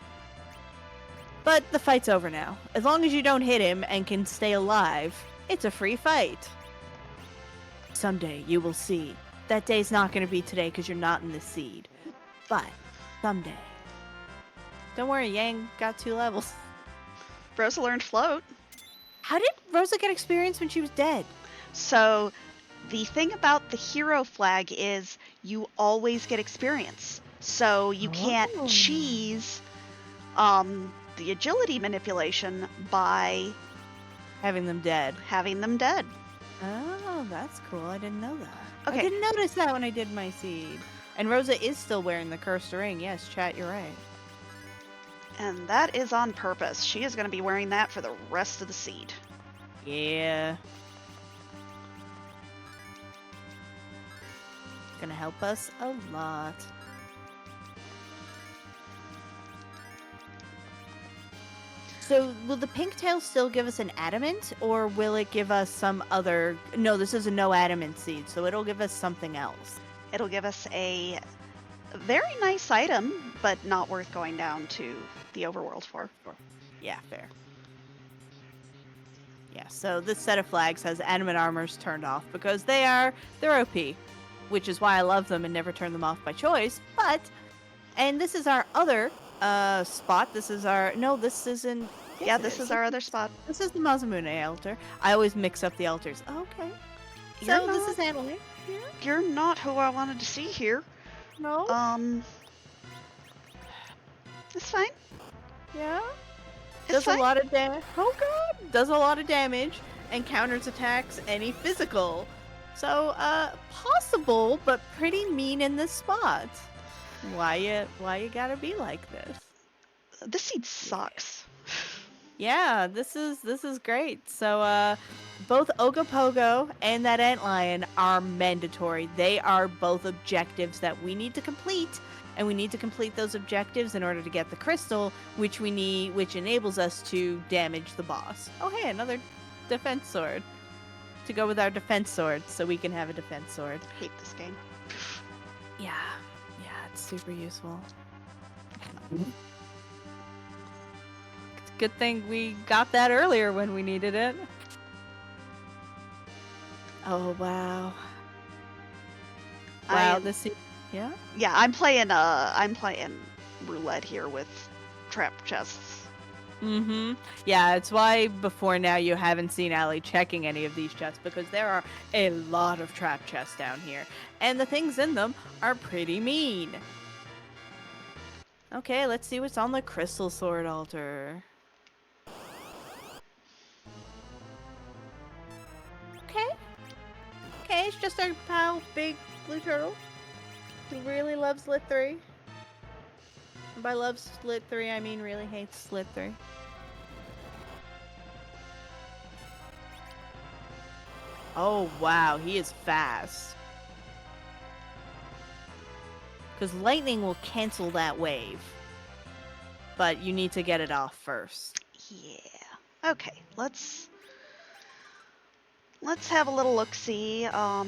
But the fight's over now. As long as you don't hit him and can stay alive, it's a free fight. Someday you will see. That day's not going to be today because you're not in the seed. But someday. Don't worry, Yang got 2 levels. Rosa learned float. How did Rosa get experience when she was dead? So the thing about the hero flag is you always get experience. So you can't Oh. cheese the agility manipulation by Having them dead. having them dead. Oh, that's cool. I didn't know that. Okay. I didn't notice that when I did my seed. And Rosa is still wearing the cursed ring. Yes, chat, you're right. And that is on purpose. She is going to be wearing that for the rest of the seed. Yeah. Gonna help us a lot. So, will the pink tail still give us an adamant, or will it give us some other... No, this is a no adamant seed, so it'll give us something else. It'll give us a very nice item, but not worth going down to the overworld for. Yeah, fair. Yeah, so this set of flags has adamant armors turned off because they're OP, which is why I love them and never turn them off by choice. But, and this is our other spot. This is our... No, this isn't... Yes, Yeah, it this is our other spot. This is the Masamune Altar. I always mix up the altars. Okay. You're So this not- is Annalie. Yeah. You're not who I wanted to see here. No? It's fine. Yeah? It's Does fine. a lot of damage. Oh god! Does a lot of damage and counters attacks any physical. So, possible, but pretty mean in this spot. Why you gotta be like this? This seed sucks. Yeah, this is great. So, both Ogopogo and that antlion are mandatory. They are both objectives that we need to complete, and we need to complete those objectives in order to get the crystal, which enables us to damage the boss. Oh, hey, another defense sword to go with our defense sword, so we can have a defense sword. Hate this game. Yeah, it's super useful. It's a good thing we got that earlier when we needed it. Oh wow! Wow, this yeah. Yeah, I'm playing roulette here with trap chests. Mm-hmm. Yeah, it's why before now you haven't seen Allie checking any of these chests, because there are a lot of trap chests down here, and the things in them are pretty mean. Okay, let's see what's on the crystal sword altar. it's just our pal, Big Blue Turtle, who really loves Lit 3. And by loves Lit 3, I mean really hates Lit 3. Oh, wow, he is fast. Because lightning will cancel that wave. But you need to get it off first. Yeah. Okay, let's have a little look-see. Why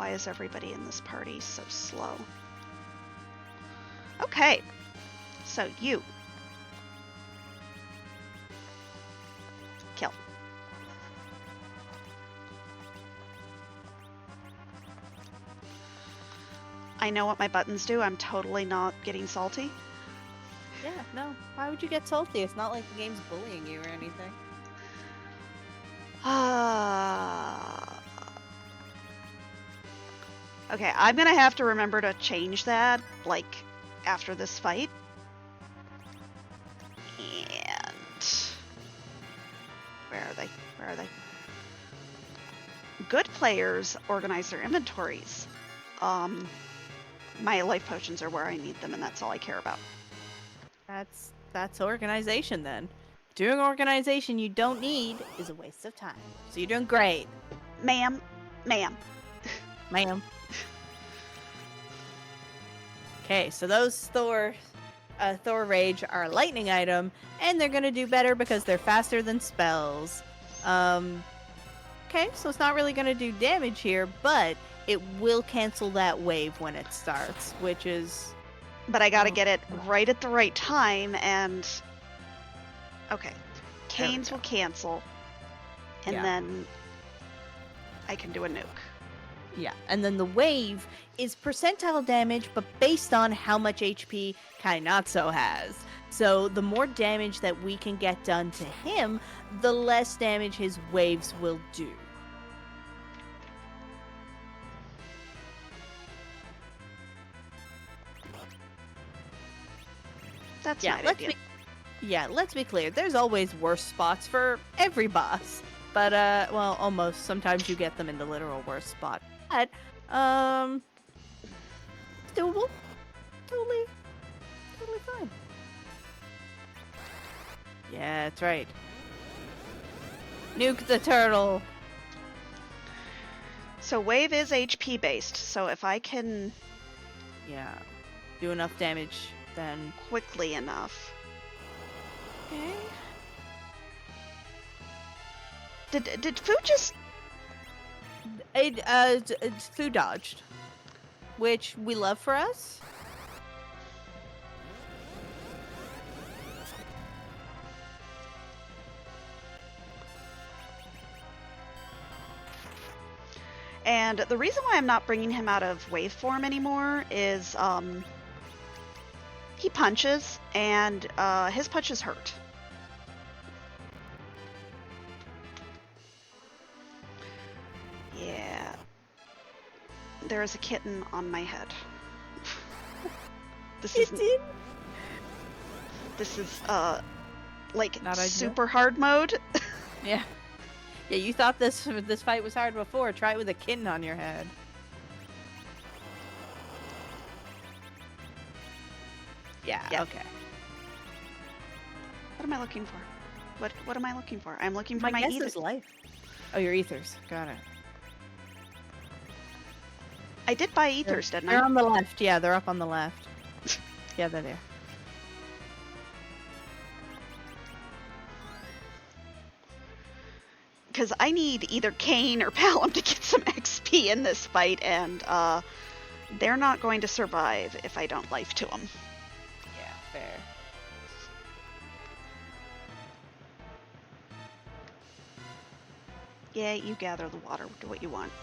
is everybody in this party so slow? Okay, so you. Kill. I know what my buttons do. I'm totally not getting salty. Yeah, no. Why would you get salty? It's not like the game's bullying you or anything. Okay, I'm gonna have to remember to change that, like, after this fight. And... Where are they? Where are they? Good players organize their inventories. My life potions are where I need them, and that's all I care about. That's organization then. Doing organization you don't need is a waste of time. So you're doing great. Ma'am. Ma'am. Okay, so those Thor Rage are a lightning item, and they're gonna do better because they're faster than spells. Okay, so it's not really gonna do damage here, but it will cancel that wave when it starts, which is... But I gotta get it right at the right time, and... Okay. Canes will cancel, and then I can do a nuke. Yeah, and then the wave is percentile damage, but based on how much HP Kainatsu has. So the more damage that we can get done to him, the less damage his waves will do. That's not ideal. Let's be clear. There's always worse spots for every boss. But, well, almost. Sometimes you get them in the literal worst spot. But, it's doable. Totally fine. Yeah, that's right. Nuke the turtle. So wave is HP based, so if I can... Yeah. Do enough damage, then... Quickly enough. Okay. Did Fu just... Fu dodged. Which we love for us. And the reason why I'm not bringing him out of wave form anymore is, he punches, and, his punches hurt. Yeah. There is a kitten on my head. This is like Not super hard mode. Yeah. Yeah, you thought this fight was hard before. Try it with a kitten on your head. Yeah. Okay. What am I looking for? What am I looking for? I'm looking for My my guess ethers. is life. Oh, your ethers. Got it. I did buy ethers, didn't They're I? on the left. Yeah, they're up on the left. Yeah, they're there. Because I need either Kane or Palom to get some XP in this fight, and they're not going to survive if I don't life to them. Yeah, fair. Yeah, you gather the water. Do what you want.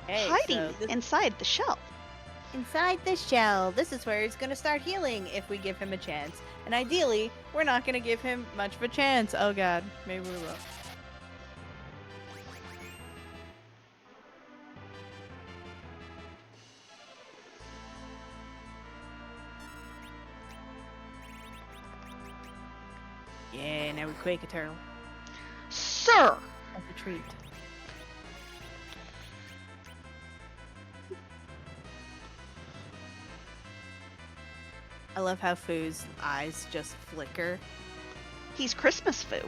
Hey, Hiding so inside the shell. inside the shell. This is where he's going to start healing if we give him a chance. And ideally, we're not going to give him much of a chance. Oh god, maybe we will. Yeah, now we quake a turtle. Sir! As a treat. I love how Foo's eyes just flicker. He's Christmas Foo.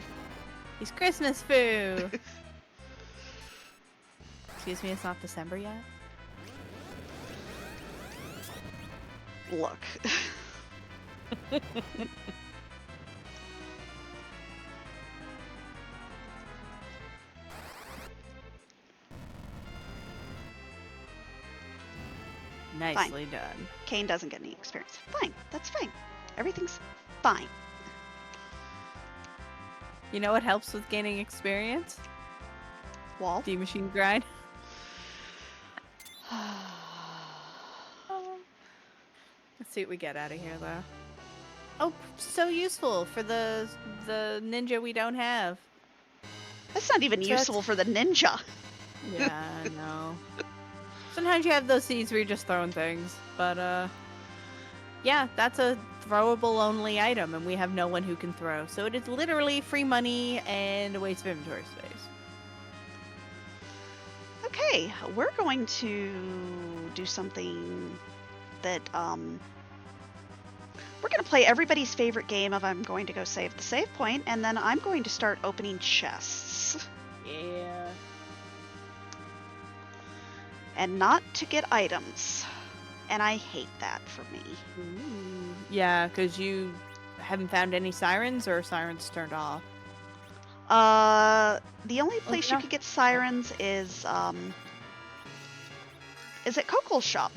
He's Christmas Foo! Excuse me, it's not December yet? Look. Nicely done. Kane doesn't get any experience. Fine. That's fine. Everything's fine. You know what helps with gaining experience? Wall. D machine grind. Let's see what we get out of here, though. Oh, so useful for the ninja we don't have. That's not even useful for the ninja. Yeah, I know. Sometimes you have those seeds where you're just throwing things, but yeah, that's a throwable only item, and we have no one who can throw. So it is literally free money and a waste of inventory space. Okay, we're going to do something that we're going to play everybody's favorite game of I'm going to go save the save point, and then I'm going to start opening chests. Yeah. And not to get items. And I hate that for me. Ooh. Yeah, because you haven't found any sirens, or sirens turned off? The only place you could get sirens is at Coco's shop.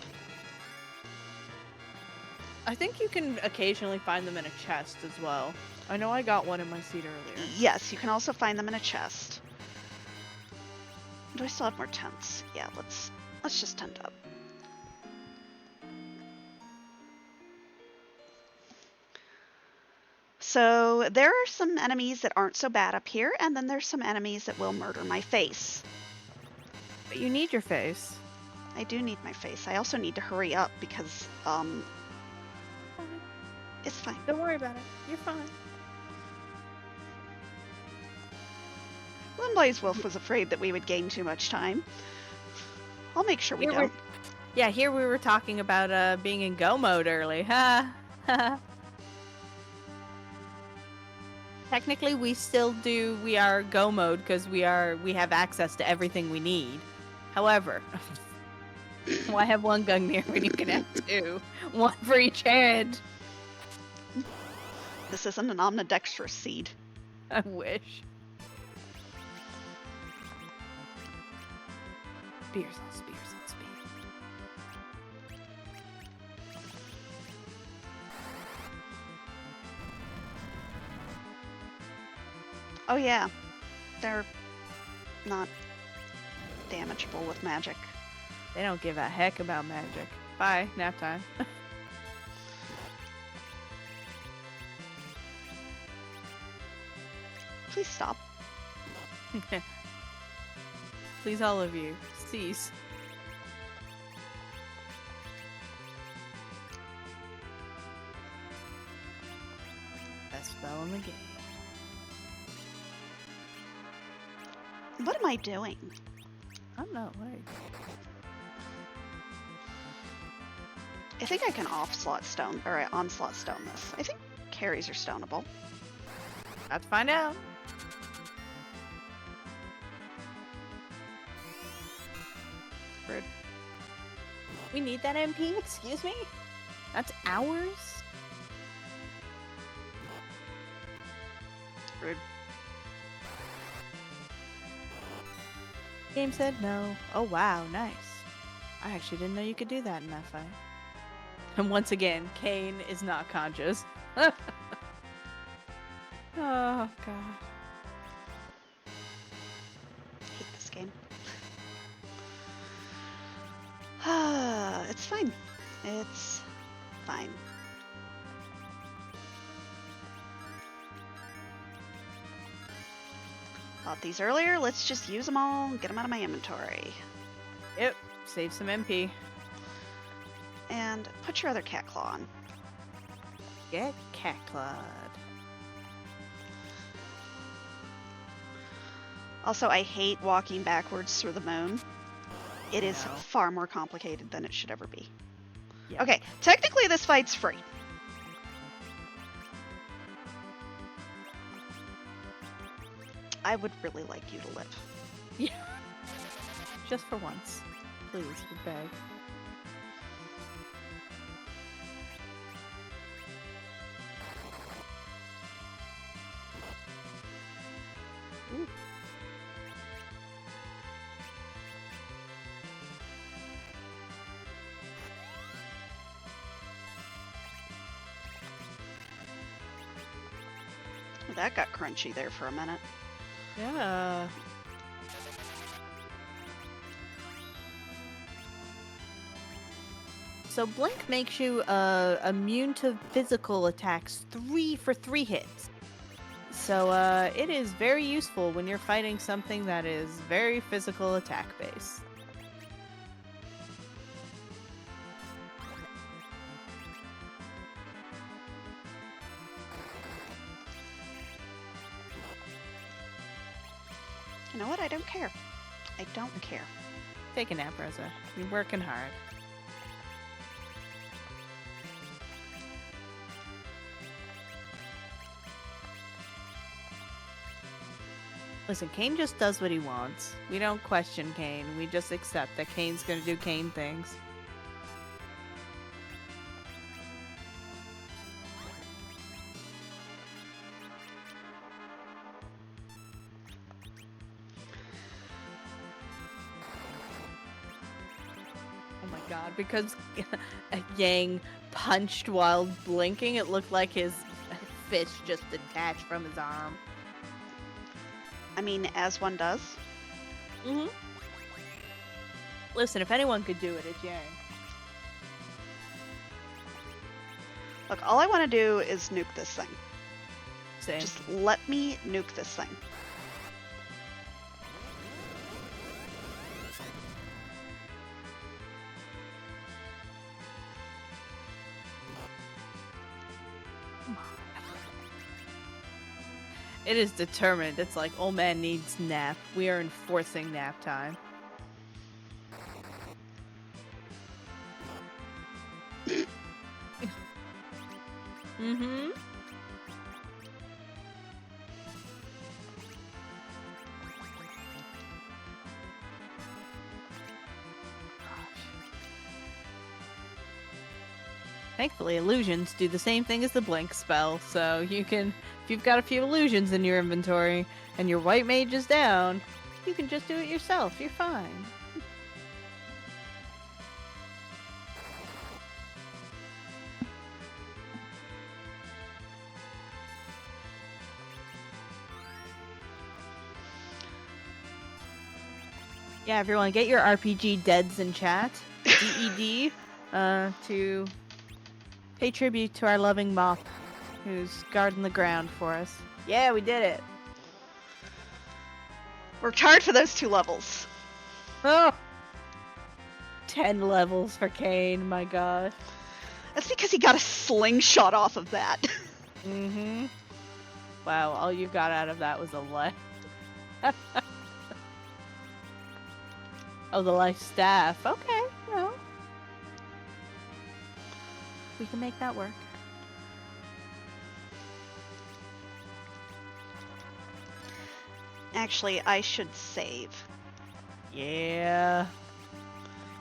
I think you can occasionally find them in a chest as well. I know I got one in my seat earlier. Yes, you can also find them in a chest. Do I still have more tents? Yeah, let's just tent up. So there are some enemies that aren't so bad up here, and then there's some enemies that will murder my face. But you need your face. I do need my face. I also need to hurry up because, it's fine. Don't worry about it. You're fine. Limboy's Wolf was afraid that we would gain too much time. I'll make sure we don't. Yeah, here we were talking about being in go mode early. Ha! Technically, we are go mode because we have access to everything we need. However, why have one Gungnir when you can have two? One for each hand. This isn't an omnidextrous seed. I wish. Spears on spears on spears. Oh yeah, they're not damageable with magic. They don't give a heck about magic. Bye, nap time. Please stop. Please, all of you, cease. Best spell in the game. What am I doing? I don't know. Wait. I think I can onslaught stone this. I think carries are stoneable. About to find out. Rude. We need that MP? Excuse me? That's ours? Rude. Game said no. Oh wow, nice. I actually didn't know you could do that in that fight. And once again, Kane is not conscious. Oh god. Hate this game. It's fine. It's fine. Bought these earlier. Let's just use them all and get them out of my inventory. Yep, save some MP. And put your other cat claw on. Get cat clawed. Also, I hate walking backwards through the moon. It is No. far more complicated than it should ever be. Yeah. Okay, technically this fight's free. I would really like you to live. Yeah. Just for once. Please, we beg. Ooh. That got crunchy there for a minute. Yeah. So Blink makes you immune to physical attacks 3 for 3 hits. So it is very useful when you're fighting something that is very physical attack based. You know what? I don't care. I don't care. Take a nap, Rosa. You're working hard. Listen, Kane just does what he wants. We don't question Kane. We just accept that Kane's gonna do Kane things. Oh my god, because Yang punched while blinking, it looked like his fist just detached from his arm. I mean, as one does. Mm-hmm. Listen, if anyone could do it, it's Yang. Look, all I want to do is nuke this thing. Same. Just let me nuke this thing. It is determined. It's like, old man needs nap. We are enforcing nap time. Mm-hmm. Thankfully, illusions do the same thing as the blink spell, so you can, if you've got a few illusions in your inventory and your white mage is down, you can just do it yourself. You're fine. Yeah, everyone, get your RPG deads in chat. DED, to pay tribute to our loving mop, who's guarding the ground for us. Yeah, we did it. We're charged for those 2 levels. Oh! 10 levels for Kane, my god. That's because he got a slingshot off of that. Mm-hmm. Wow, all you got out of that was a life. Oh, the life staff. Okay, well. We can make that work. Actually, I should save. Yeah.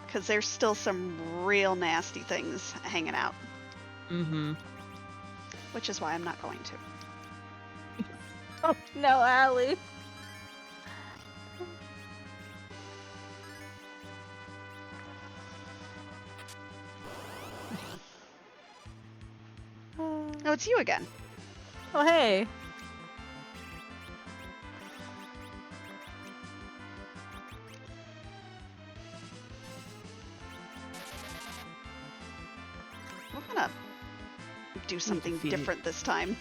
Because there's still some real nasty things hanging out. Mm-hmm. Which is why I'm not going to. Oh, no, Allie. Oh, it's you again. Oh, hey. We're gonna do something defeated. different this time.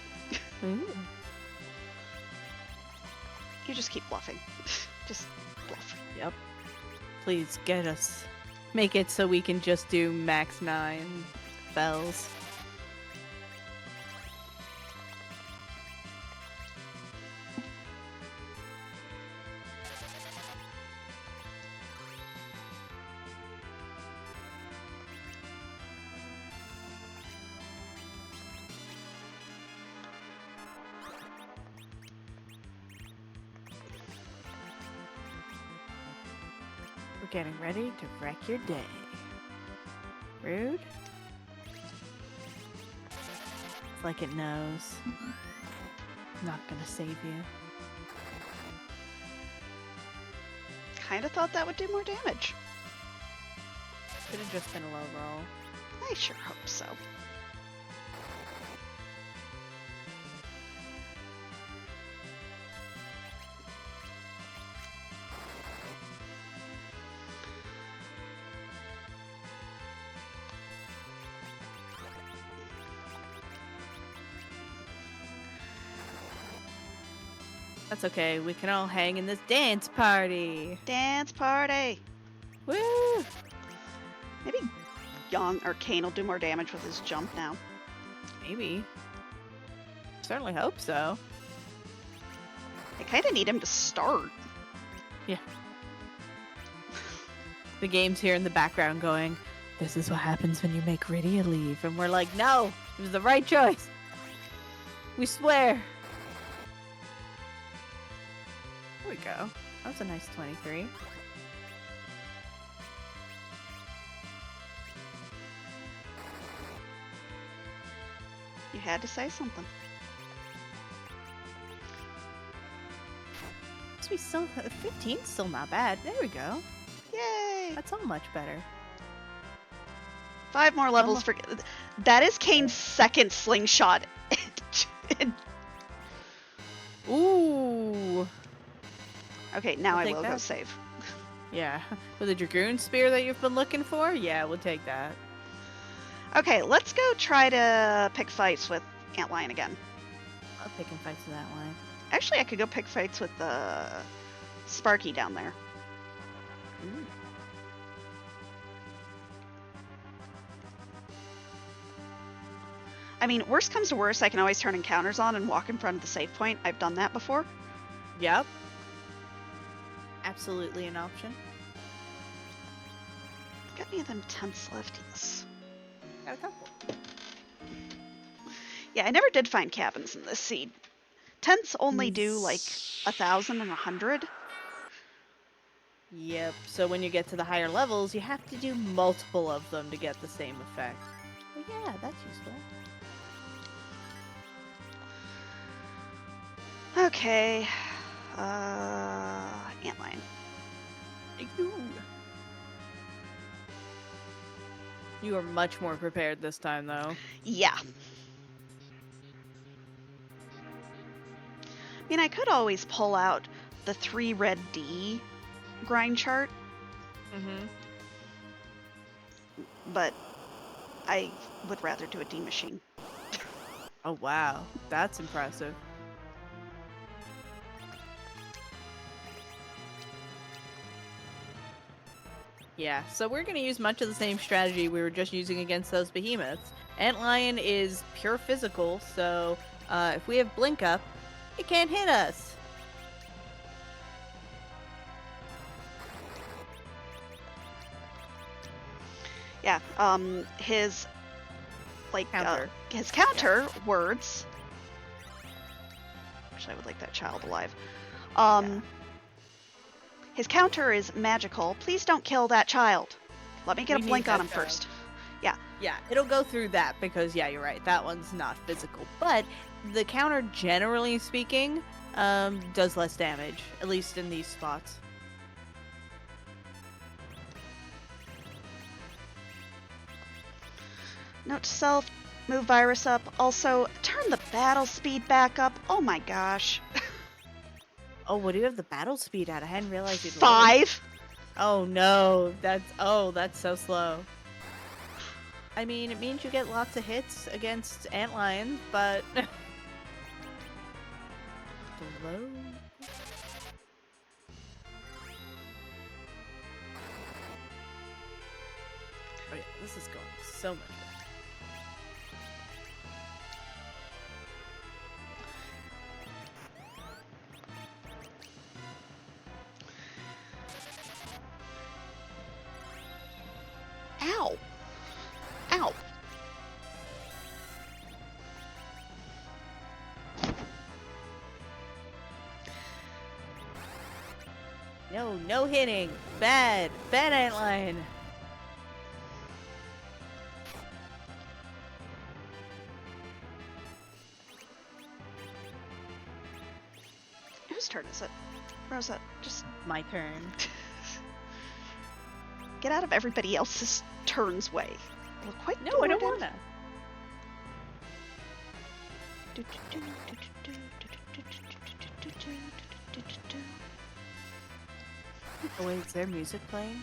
Ooh. You just keep bluffing. Just bluff. Yep. Please get us. Make it so we can just do max 9 spells. getting ready to wreck your day. Rude? It's like it knows. Not gonna save you. Kinda thought that would do more damage. Could have just been a low roll. I sure hope so. That's okay. We can all hang in this dance party. Dance party! Woo! Maybe Young or Kane will do more damage with his jump now. Maybe. Certainly hope so. I kinda need him to start. Yeah. The game's here in the background going, this is what happens when you make Rydia leave. And we're like, no! It was the right choice! We swear! There we go. That was a nice 23. You had to say something. So we still 15's still not bad. There we go. Yay! That's all much better. 5 more levels for... That is Kane's second slingshot. Ooh. Okay, now I'll I take will go that. save. Yeah. With the Dragoon Spear that you've been looking for? Yeah, we'll take that. Okay, let's go try to pick fights with Antlion again. I'll pick and fights with that one. Actually, I could go pick fights with Sparky down there. Ooh. I mean, worst comes to worst, I can always turn encounters on and walk in front of the save point. I've done that before. Yep. Absolutely an option. Got any of them tents left? Yes. Got a couple. Yeah, I never did find cabins in this seed. Tents only do like 1,000 and 100. Yep. So when you get to the higher levels, you have to do multiple of them to get the same effect. But yeah, that's useful. Okay. Antlion. You are much more prepared this time, though. Yeah. I mean, I could always pull out the 3 red D grind chart, Mm-hmm. but I would rather do a D machine. Oh, wow. That's impressive. Yeah, so we're going to use much of the same strategy we were just using against those behemoths. Antlion is pure physical, so if we have Blink Up, it can't hit us. Yeah, his Counter. his counter words. Actually, I would like that child alive. Yeah. His counter is magical. Please don't kill that child. Let me get We a need blink on that him child. first. Yeah, it'll go through that because, yeah, you're right. That one's not physical. But the counter, generally speaking, does less damage, at least in these spots. Note to self, move virus up. Also, turn the battle speed back up. Oh my gosh. Oh, what do you have the battle speed at? I hadn't realized you'd lowered it. 5? Oh no, that's so slow. I mean, it means you get lots of hits against Antlion, but slow. Oh yeah, this is going so much better. Ow. Ow. No hitting. Bad antline. Whose turn is it? Rosa, just My turn. get out of everybody else's turn's way. Look quite No, I don't Jordan. wanna. Oh wait, is there music playing?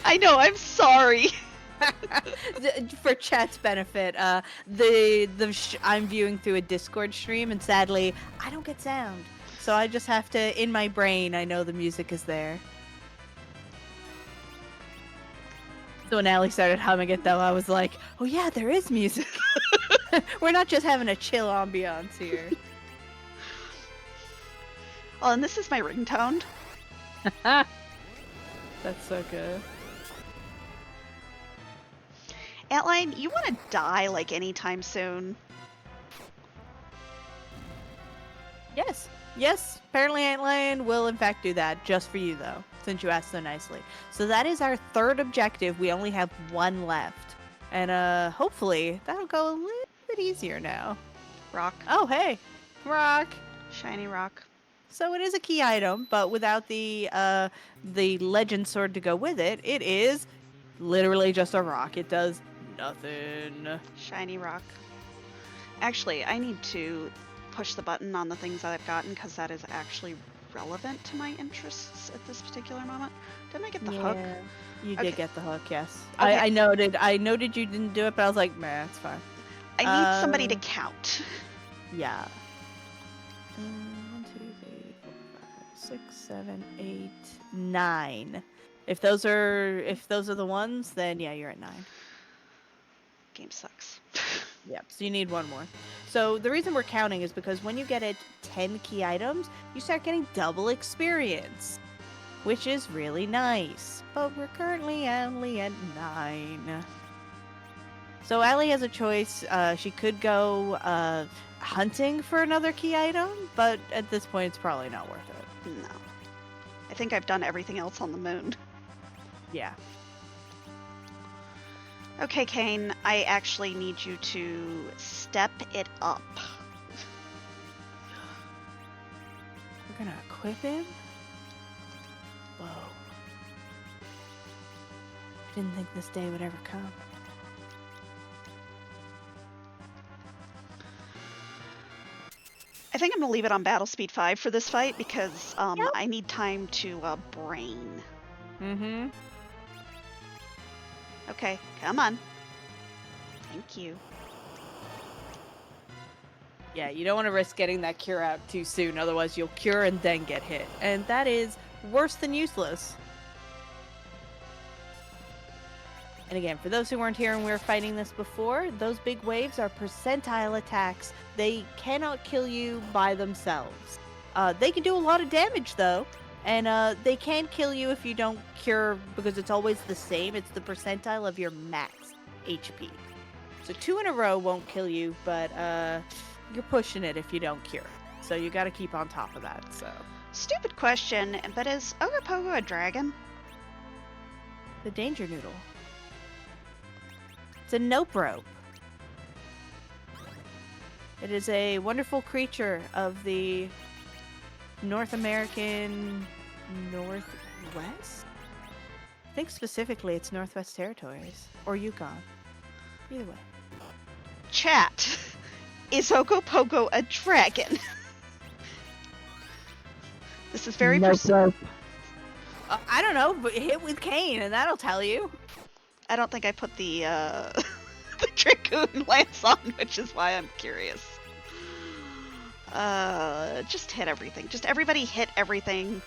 I know, I'm sorry. For chat's benefit, I'm viewing through a Discord stream, and sadly, I don't get sound. So I just have to, in my brain, I know the music is there. So when Allie started humming it, though, I was like, oh yeah, there is music. We're not just having a chill ambiance here. Oh, and this is my ringtone. That's so good. Antline, you want to die like anytime soon? Yes, apparently Antlion will in fact do that, just for you though, since you asked so nicely. So that is our third objective. We only have one left. And hopefully that'll go a little bit easier now. Rock. Oh hey, rock. Shiny rock. So it is a key item, but without the legend sword to go with it, it is literally just a rock. It does nothing. Shiny rock. Actually, I need to push the button on the things that I've gotten because that is actually relevant to my interests at this particular moment. Didn't I get the hook? You Okay. did get the hook, yes. Okay. I noted you didn't do it, but I was like, man, it's fine. I need somebody to count. Yeah. 1, 2, 3, 4, 5, 6, 7, 8, 9. If those are the ones, then yeah, you're at 9. Game sucks. Yep, so you need one more. So the reason we're counting is because when you get it 10 key items, you start getting double experience, which is really nice. But we're currently only at 9. So Allie has a choice. She could go hunting for another key item, but at this point it's probably not worth it. No. I think I've done everything else on the moon. Yeah. Okay, Kane, I actually need you to step it up. We're gonna equip him? Whoa. I didn't think this day would ever come. I think I'm gonna leave it on battle speed 5 for this fight because Yep. I need time to brain. Mm-hmm. Okay, come on. Thank you. Yeah, you don't want to risk getting that cure out too soon, otherwise you'll cure and then get hit. And that is worse than useless. And again, for those who weren't here and we were fighting this before, those big waves are percentile attacks. They cannot kill you by themselves. They can do a lot of damage though, and they can kill you if you don't cure because it's always the same. It's the percentile of your max HP. So 2 in a row won't kill you, but you're pushing it if you don't cure. So you got to keep on top of that. So Stupid question, but is Ogopogo a dragon? the danger noodle. It's a nope rope. It is a wonderful creature of the North American Northwest? I think specifically it's Northwest Territories or Yukon. Either way. Chat, is Ogopogo a dragon? This is very I don't know, but hit with Kane and that'll tell you. I don't think I put the the Dragoon lance on, which is why I'm curious. Just hit everything. Just everybody hit everything.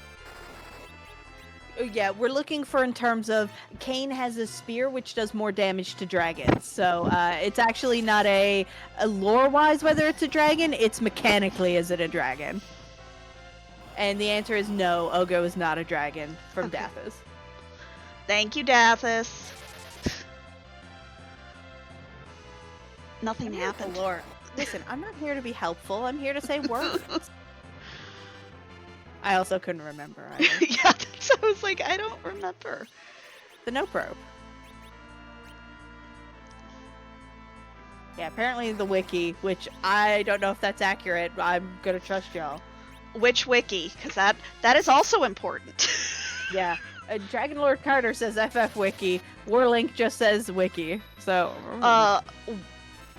Yeah, we're looking for in terms of Kane has a spear which does more damage to dragons. So it's actually not a lore-wise whether it's a dragon, it's mechanically is it a dragon. And the answer is no, Ogo is not a dragon from Okay. Dathis. Thank you, Dathis. Nothing I'm here for happened. lore. Listen, I'm not here to be helpful. I'm here to say words. I also couldn't remember either. Yeah, so I was like, I don't remember. The nope rope. Yeah, apparently the wiki, which I don't know if that's accurate. I'm gonna trust y'all. Which wiki? Because that is also important. Yeah. Dragon Lord Carter says FF Wiki. Warlink just says Wiki. So.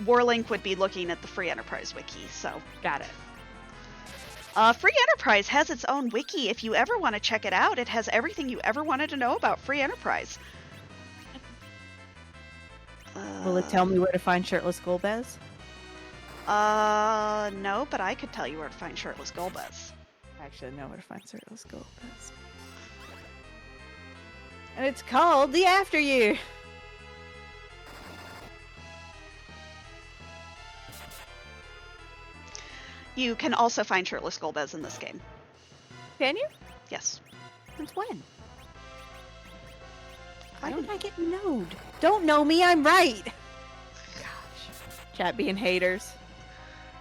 Warlink would be looking at the Free Enterprise wiki, so. Got it. Free Enterprise has its own wiki. If you ever want to check it out, it has everything you ever wanted to know about Free Enterprise. Will it tell me where to find shirtless Golbez? No, but I could tell you where to find shirtless Golbez. I actually know where to find shirtless Golbez. And it's called The After Year. You can also find shirtless Golbez in this game. Can you? Yes. Since when? Why don't I get node? Don't know me, I'm right. Gosh. Chat being haters.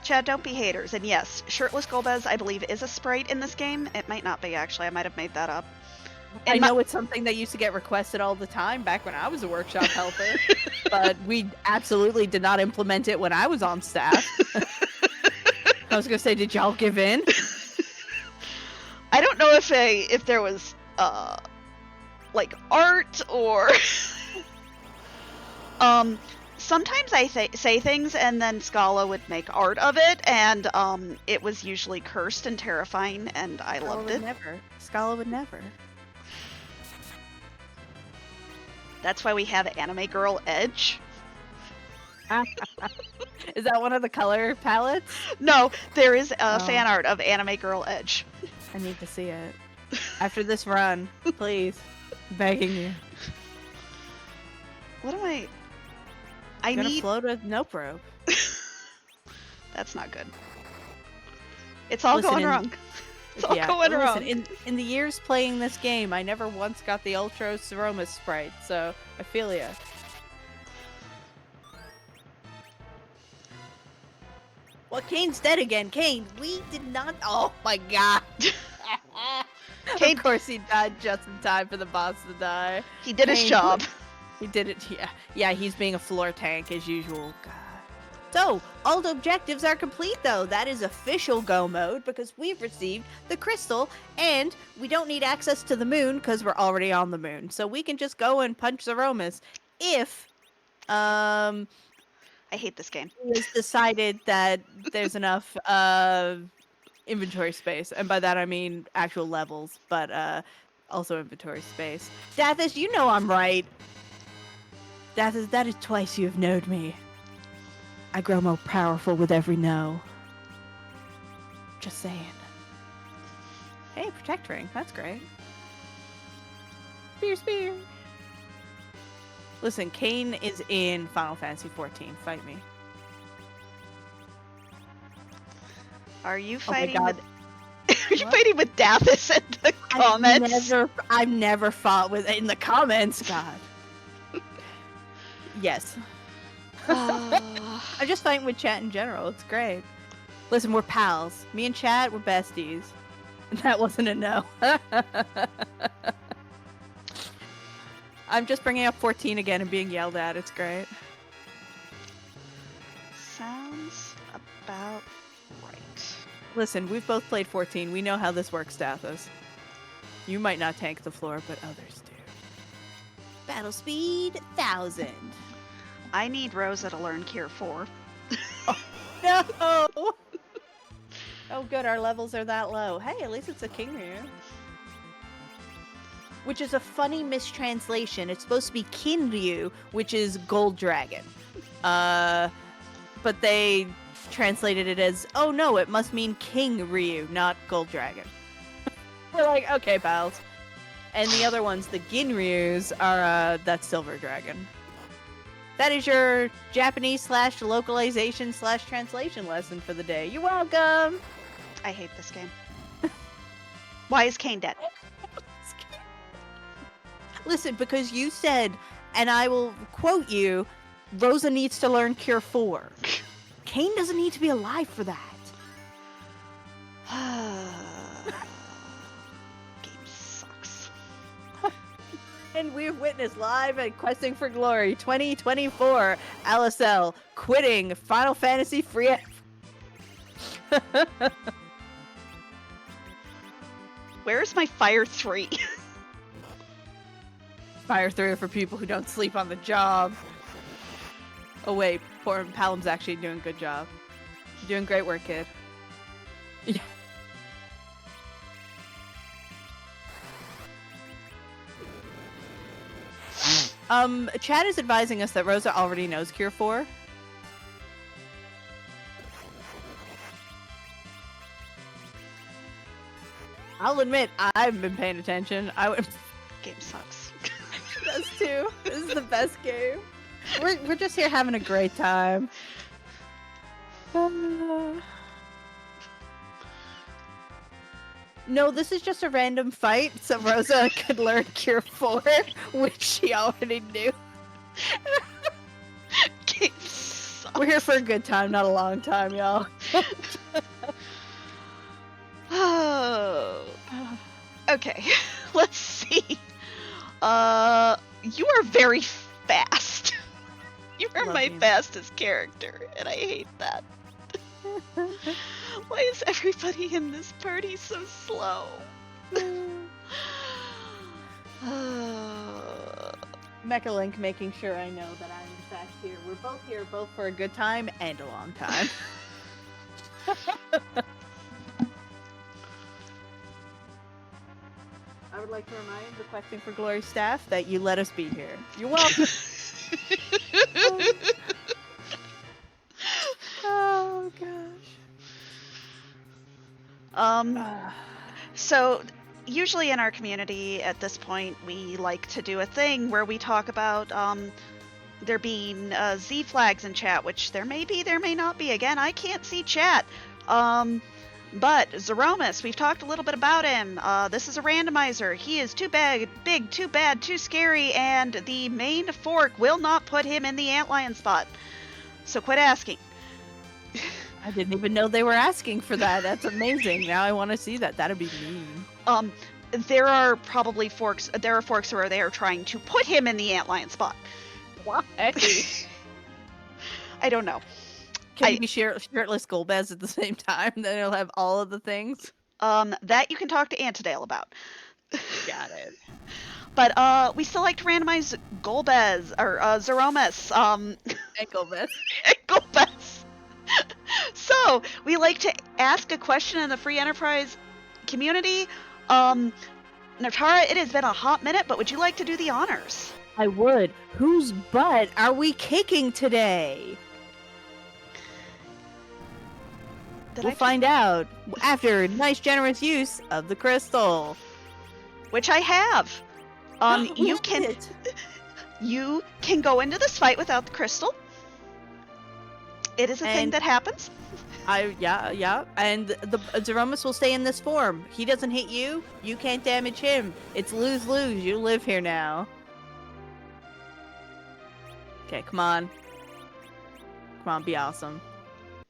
Chad, don't be haters. And yes, shirtless Golbez, I believe, is a sprite in this game. It might not be, actually. I might have made that up. I know it's something that used to get requested all the time back when I was a workshop helper, but we absolutely did not implement it when I was on staff. I was gonna say, did y'all give in? I don't know if there was like art or sometimes I say things and then Scala would make art of it, and it was usually cursed and terrifying, and I loved it. Never. Scala would never. That's why we have Anime Girl Edge. Is that one of the color palettes? No, there is fan art of Anime Girl Edge. I need to see it. After this run, please. Begging you. What am I... I'm gonna float a nope rope. That's not good. It's all going wrong. It's all going wrong. In the years playing this game, I never once got the Ultra Zeromus sprite, so I feel ya. Well, Kane's dead again. Kane, we did not... Oh my god. Kane... Of course he died just in time for the boss to die. He did his job. He did it, yeah. Yeah, he's being a floor tank as usual. God. So, all the objectives are complete though. That is official go mode because we've received the crystal and we don't need access to the moon because we're already on the moon. So we can just go and punch Zeromus if I hate this game. It's decided that there's enough inventory space, and by that I mean actual levels, but also inventory space. Dathis, you know I'm right. Dathis, that is twice you have knowed me. I grow more powerful with every no. Just saying. Hey, protect ring. That's great. Spear. Listen, Kane is in Final Fantasy 14. Fight me. Are you fighting with... Are you fighting with Dathis in the comments? I've never fought with in the comments, God. Yes. I'm just fighting with chat in general. It's great. Listen, we're pals. Me and chat, we're besties. And that wasn't a no. I'm just bringing up 14 again and being yelled at. It's great. Sounds about right. Listen, we've both played 14. We know how this works, Dathis. You might not tank the floor, but others do. Battle speed 1000. I need Rosa to learn Cure 4. No! Oh good, our levels are that low. Hey, at least it's a Kinryu. Which is a funny mistranslation. It's supposed to be Kinryu, which is Gold Dragon. But they translated it as, oh no, it must mean King Ryu, not Gold Dragon. We're like, okay, pals. And the other ones, the Ginryus, are, that's Silver Dragon. That is your Japanese / localization / translation lesson for the day. You're welcome! I hate this game. Why is Kane dead? Listen, because you said, and I will quote you, Rosa needs to learn Cure 4. Kane doesn't need to be alive for that. And we've witnessed live at Questing for Glory 2024, Allisele quitting Final Fantasy free. Where's my Fire 3? Fire 3 for people who don't sleep on the job. Oh wait, poor Palom's actually doing a good job. You're doing great work, kid. Yeah. Chad is advising us that Rosa already knows Cure 4. I'll admit, I've been paying attention. Game sucks. Us too. This is the best game. We're just here having a great time. No, this is just a random fight, so Rosa could learn Cure 4, which she already knew. Game sucks. We're here for a good time, not a long time, y'all. Oh. Okay, let's see. You are very fast. You are Love my you. fastest character, and I hate that. Why is everybody in this party so slow? Mecha Link making sure I know that I'm in fact here. We're both here, both for a good time and a long time. I would like to remind the Questing for Glory staff that you let us be here. You're welcome. Oh gosh. So usually in our community at this point, we like to do a thing where we talk about there being Z flags in chat, which there may be, there may not be. Again, I can't see chat. But Zeromus, we've talked a little bit about him. This is a randomizer. He is too big, too bad, too scary, and the main fork will not put him in the antlion spot. So quit asking. I didn't even know they were asking for that. That's amazing. Now I want to see that. That'd be mean. There are probably forks. There are forks where they are trying to put him in the antlion spot. Why? I don't know. Can he be shirtless Golbez at the same time? Then he'll have all of the things. That you can talk to Antidale about. Got it. But we still like to randomize Golbez or Zeromus. And Golbez. Golbez. So we like to ask a question in the free enterprise community. Natara, it has been a hot minute, but would you like to do the honors? I would. Whose butt are we kicking today? We'll find out after nice, generous use of the crystal. Which I have. You can go into this fight without the crystal. It is a thing that happens. Yeah. And the Zeromus will stay in this form. He doesn't hit you. You can't damage him. It's lose-lose. You live here now. Okay, come on. Come on, be awesome.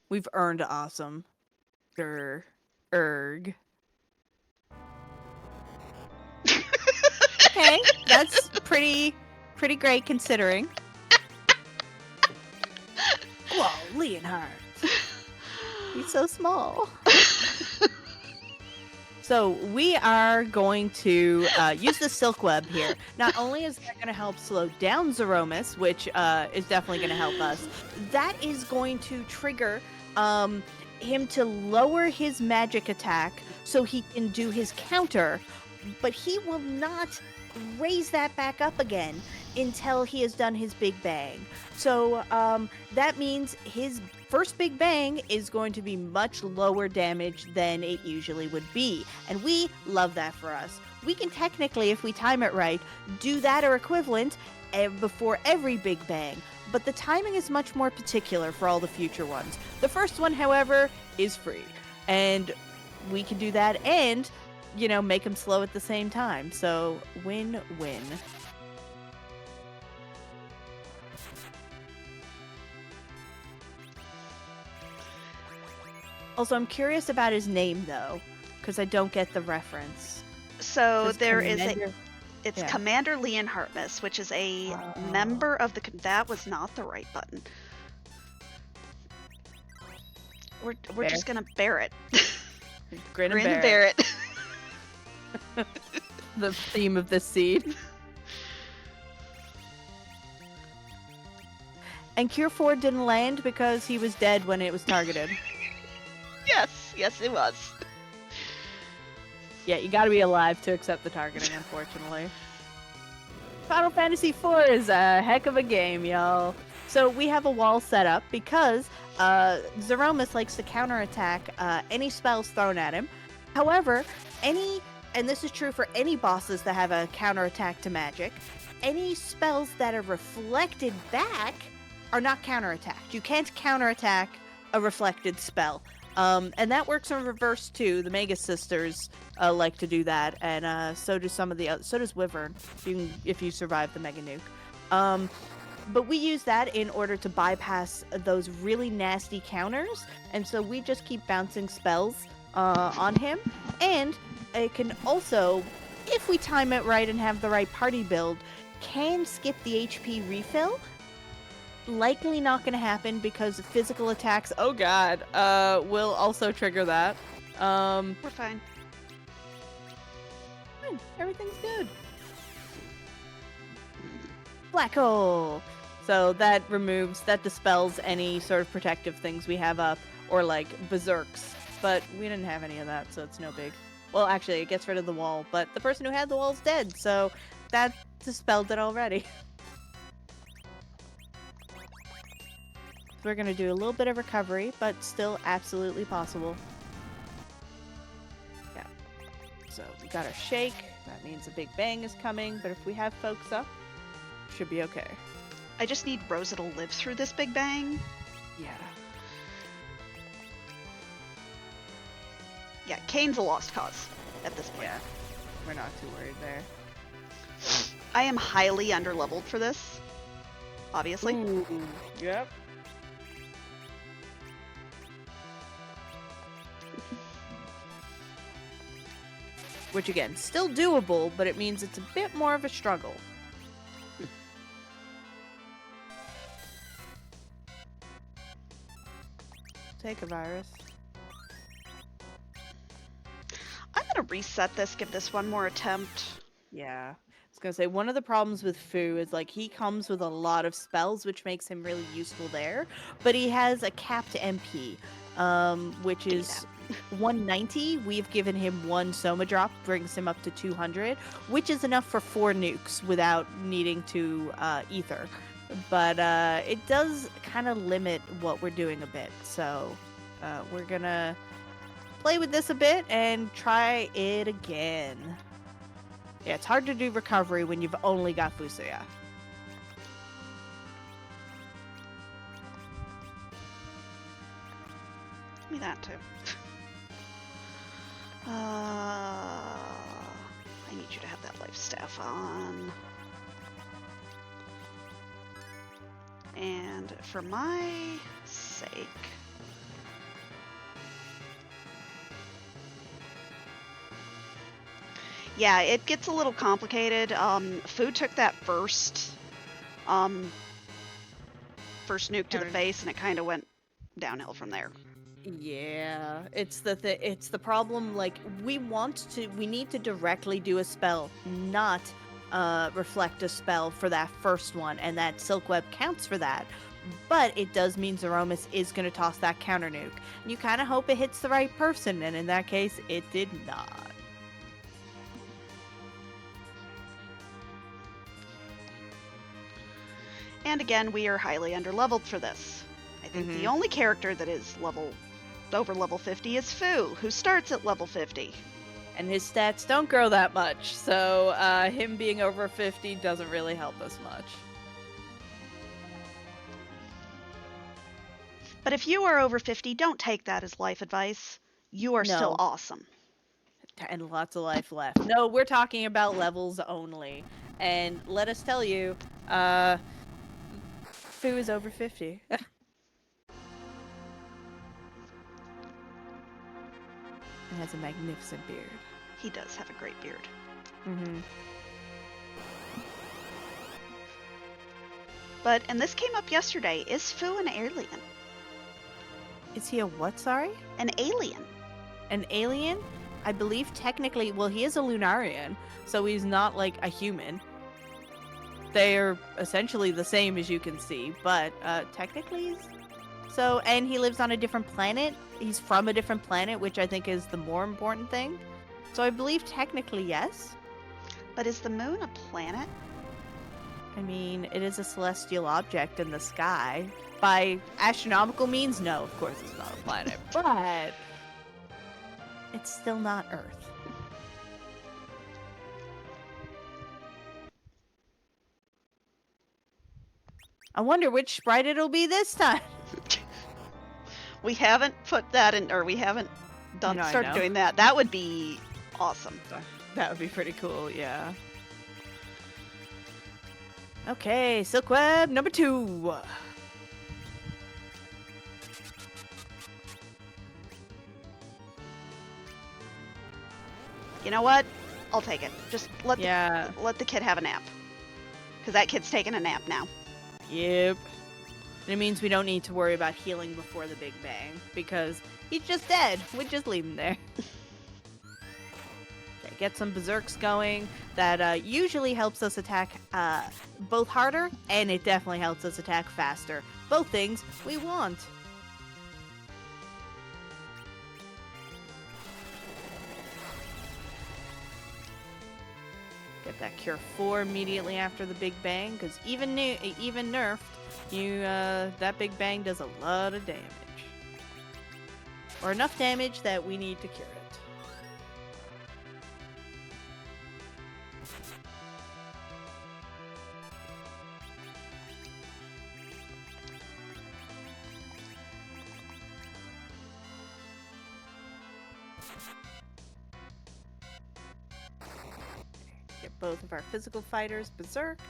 We've earned awesome. Erg. Okay, that's pretty great considering. Whoa, Leonhard. He's so small. So we are going to use the silk web here. Not only is that going to help slow down Zeromus, which is definitely going to help us, that is going to trigger him to lower his magic attack so he can do his counter, but he will not raise that back up again until he has done his big bang. So that means his first big bang is going to be much lower damage than it usually would be, and we love that for us. We can technically, if we time it right, do that or equivalent before every big bang, but the timing is much more particular for all the future ones. The first one, however, is free, and we can do that and, you know, make them slow at the same time. So win-win. Also, I'm curious about his name, though, because I don't get the reference. So there is It's Yeah. Commander Leon Hartness, which is a member of the... That was not the right button. We're just gonna bear it. Grin and Grin bear it. bear it. The theme of this seed. And Cure 4 didn't land because he was dead when it was targeted. Yes, it was. Yeah, you gotta be alive to accept the targeting, unfortunately. Final Fantasy IV is a heck of a game, y'all. So we have a wall set up because Zeromus likes to counterattack any spells thrown at him. However, and this is true for any bosses that have a counterattack to magic, any spells that are reflected back are not counterattacked. You can't counterattack a reflected spell. And that works in reverse too. The Mega Sisters like to do that, and so do some of the so does Wyvern if you survive the Mega Nuke. But we use that in order to bypass those really nasty counters, and so we just keep bouncing spells on him. And it can also, if we time it right and have the right party build, can skip the HP refill. Likely not going to happen because physical attacks, oh god, will also trigger that. We're fine. Everything's good. Black hole. So that dispels any sort of protective things we have up, or like berserks. But we didn't have any of that, so it's no big. Well, actually, it gets rid of the wall, but the person who had the wall's dead, so that dispelled it already. We're going to do a little bit of recovery, but still absolutely possible. Yeah. So we got our shake. That means a big bang is coming, but if we have folks up, should be okay. I just need Rosa to live through this big bang. Yeah. Yeah, Kane's a lost cause at this point. Yeah. We're not too worried there. I am highly underleveled for this, obviously. Ooh. Yep. Which again, still doable, but it means it's a bit more of a struggle. Take a virus. I'm gonna reset this, give this one more attempt. Yeah. I was gonna say, one of the problems with Fu is like he comes with a lot of spells, which makes him really useful there, but he has a capped MP, which is 190. We've given him one Soma drop, brings him up to 200, which is enough for 4 nukes without needing to ether. But it does kind of limit what we're doing a bit, so we're gonna play with this a bit and try it again. Yeah, it's hard to do recovery when you've only got Fusuya. Give me that too. I need you to have that life staff on. And for my sake, yeah, it gets a little complicated. Fu took that first nuke to the face, and it kind of went downhill from there. Yeah, it's the problem. Like we need to directly do a spell, not reflect a spell for that first one, and that Silk Web counts for that. But it does mean Zeromus is going to toss that counter nuke. And you kind of hope it hits the right person, and in that case, it did not. And again, we are highly underleveled for this. I think the only character that is over level 50 is Fu, who starts at level 50. And his stats don't grow that much, so him being over 50 doesn't really help us much. But if you are over 50, don't take that as life advice. You are still awesome. And lots of life left. No, we're talking about levels only. And let us tell you, Fu is over 50. And has a magnificent beard. He does have a great beard. Mm-hmm. and this came up yesterday, is Fu an alien? Is he a what, sorry? An alien. An alien? I believe technically, well, he is a Lunarian, so he's not like a human. They're essentially the same as you can see, but technically he's... So, and he lives on a different planet. He's from a different planet, which I think is the more important thing. So I believe technically yes. But is the moon a planet? I mean, it is a celestial object in the sky. By astronomical means, no, of course it's not a planet, but it's still not Earth. I wonder which sprite it'll be this time. We haven't put that in, or we haven't No, I started know. doing that. That would be awesome. That would be pretty cool, yeah. Okay, Silk Web number 2. You know what? I'll take it. Just let Yeah. the kid have a nap. Because that kid's taking a nap now. Yep. It means we don't need to worry about healing before the Big Bang, because he's just dead. We just leave him there. Okay, get some berserks going. That usually helps us attack both harder, and it definitely helps us attack faster. Both things we want. Get that cure 4 immediately after the Big Bang, because even nerfed, that Big Bang does a lot of damage. Or enough damage that we need to cure it. Get both of our physical fighters berserked.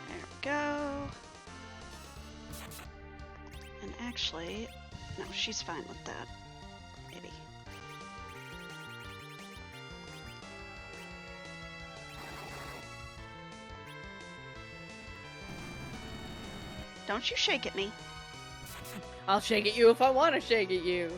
There we go. And actually, no, she's fine with that. Maybe. Don't you shake at me. I'll shake at you if I want to shake at you.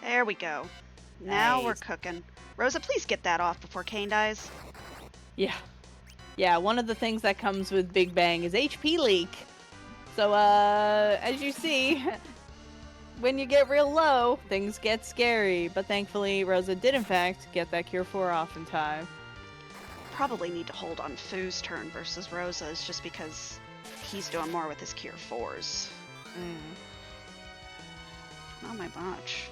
There we go. Now we're Nice. cooking. Rosa, please get that off before Kane dies. Yeah. Yeah, one of the things that comes with Big Bang is HP leak. So, as you see, when you get real low, things get scary. But thankfully, Rosa did, in fact, get that Cure 4 off in time. Probably need to hold on Fu's turn versus Rosa's just because he's doing more with his Cure 4s. Not my much.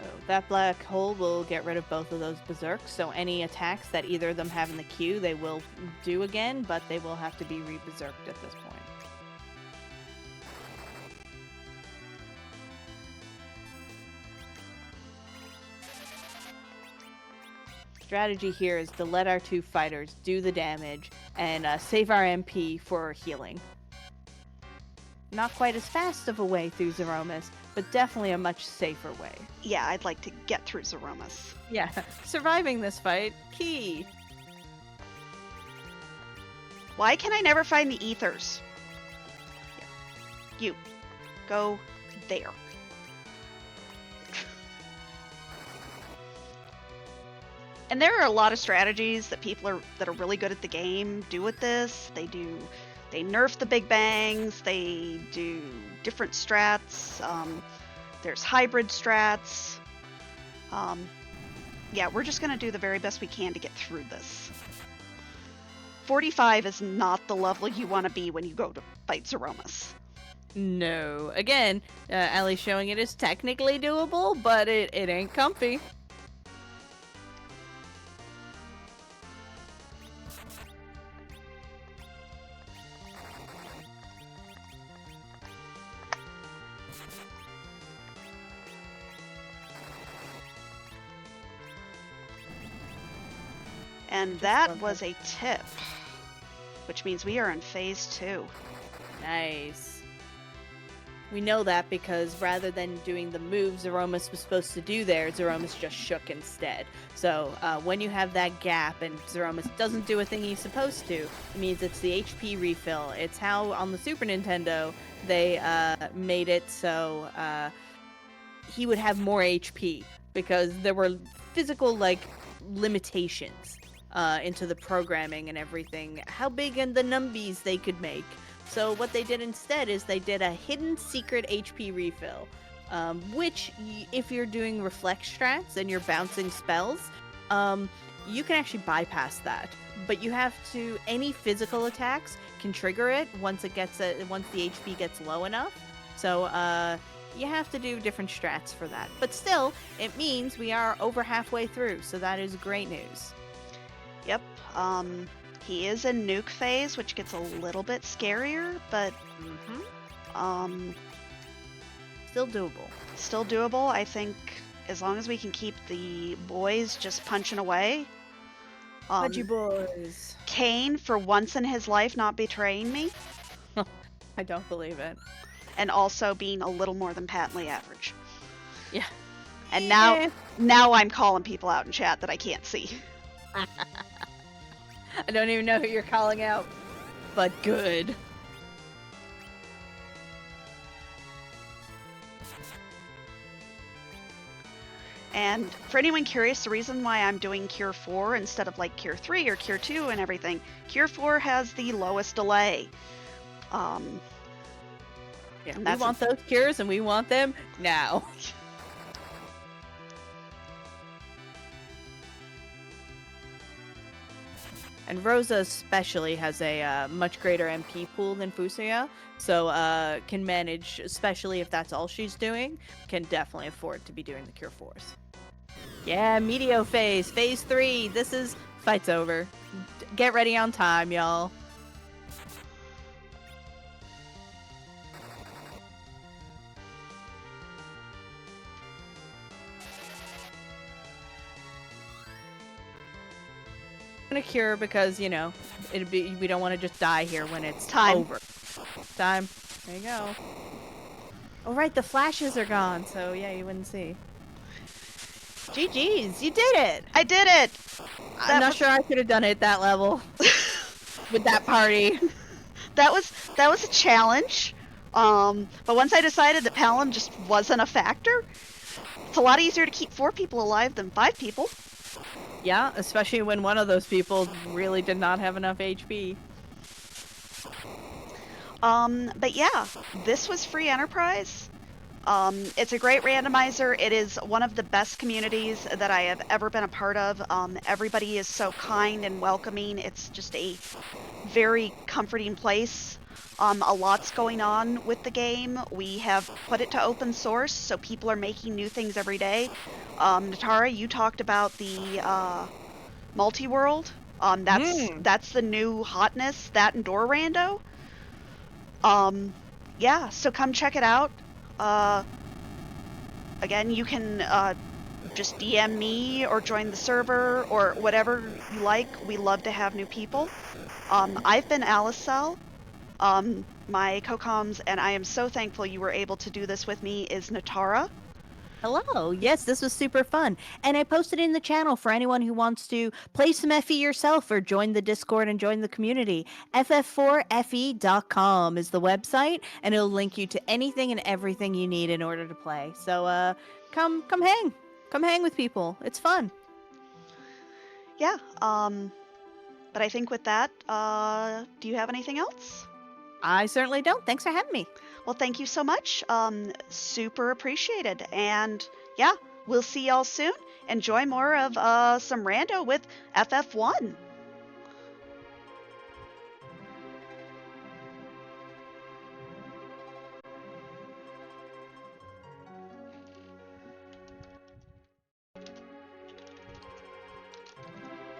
So that black hole will get rid of both of those berserks, so any attacks that either of them have in the queue, they will do again, but they will have to be re-berserked at this point. Strategy here is to let our two fighters do the damage and save our MP for healing. Not quite as fast of a way through Zeromus, but definitely a much safer way. Yeah, I'd like to get through Zeromus. Yeah, surviving this fight, key. Why can I never find the ethers? Here. You. Go there. And there are a lot of strategies that people that are really good at the game do with this. They nerf the Big Bangs, they do different strats, there's hybrid strats. Yeah, we're just going to do the very best we can to get through this. 45 is not the level you want to be when you go to fight Zeromus. No. Again, Allie's showing it is technically doable, but it ain't comfy. And Just that love was it. a tip, which means we are in phase 2. Nice. We know that because rather than doing the move Zeromus was supposed to do there, Zeromus just shook instead. So when you have that gap and Zeromus doesn't do a thing he's supposed to, it means it's the HP refill. It's how on the Super Nintendo they made it so he would have more HP because there were physical limitations into the programming and everything. How big and the numbies they could make. So what they did instead is they did a hidden secret HP refill, which if you're doing reflect strats and you're bouncing spells, you can actually bypass that. But you have to, any physical attacks can trigger it once the HP gets low enough. So you have to do different strats for that. But still, it means we are over halfway through, so that is great news. Yep. He is in nuke phase, which gets a little bit scarier, but Still doable. still doable. I think as long as we can keep the boys just punching away. Pudgy boys. Kane, for once in his life, not betraying me, I don't believe it. and also being a little more than patently average. Yeah. And now I'm calling people out in chat that I can't see. I don't even know who you're calling out, but good. And for anyone curious, the reason why I'm doing Cure 4 instead of like Cure 3 or Cure 2 and everything, Cure 4 has the lowest delay. Yeah, And we want those cures and we want them now. And Rosa especially has a much greater MP pool than Fusuya, so can manage, especially if that's all she's doing, can definitely afford to be doing the Cure 4s. Yeah, Meteo phase, phase 3, this is, fight's over. Get ready on time, y'all. Gonna cure because we don't want to just die here when it's Time. over. Time. There you go. Oh right, the flashes are gone, so yeah, you wouldn't see. GG's, you did it! I did it! I'm not sure I could have done it that level with that party. That was a challenge. But once I decided that Palom just wasn't a factor, it's a lot easier to keep 4 people alive than 5 people. Yeah, especially when one of those people really did not have enough HP. But yeah, this was Free Enterprise. It's a great randomizer. It is one of the best communities that I have ever been a part of. Everybody is so kind and welcoming. It's just a very comforting place. A lot's going on with the game. We have put it to open source, so people are making new things every day. Natara, you talked about the multi-world. That's the new hotness, that and Door Rando. Yeah, so come check it out. Again, you can just DM me or join the server or whatever you like. We love to have new people. I've been Allisele. My co-coms, and I am so thankful you were able to do this with me, is Natara. Hello. Yes, this was super fun. And I posted in the channel for anyone who wants to play some FE yourself or join the Discord and join the community. ff4fe.com is the website, and it'll link you to anything and everything you need in order to play. So come hang. Come hang with people. It's fun. Yeah, but I think with that, do you have anything else? I certainly don't. Thanks for having me. Well, thank you so much. Super appreciated. And yeah, we'll see y'all soon. Enjoy more of some rando with FF1.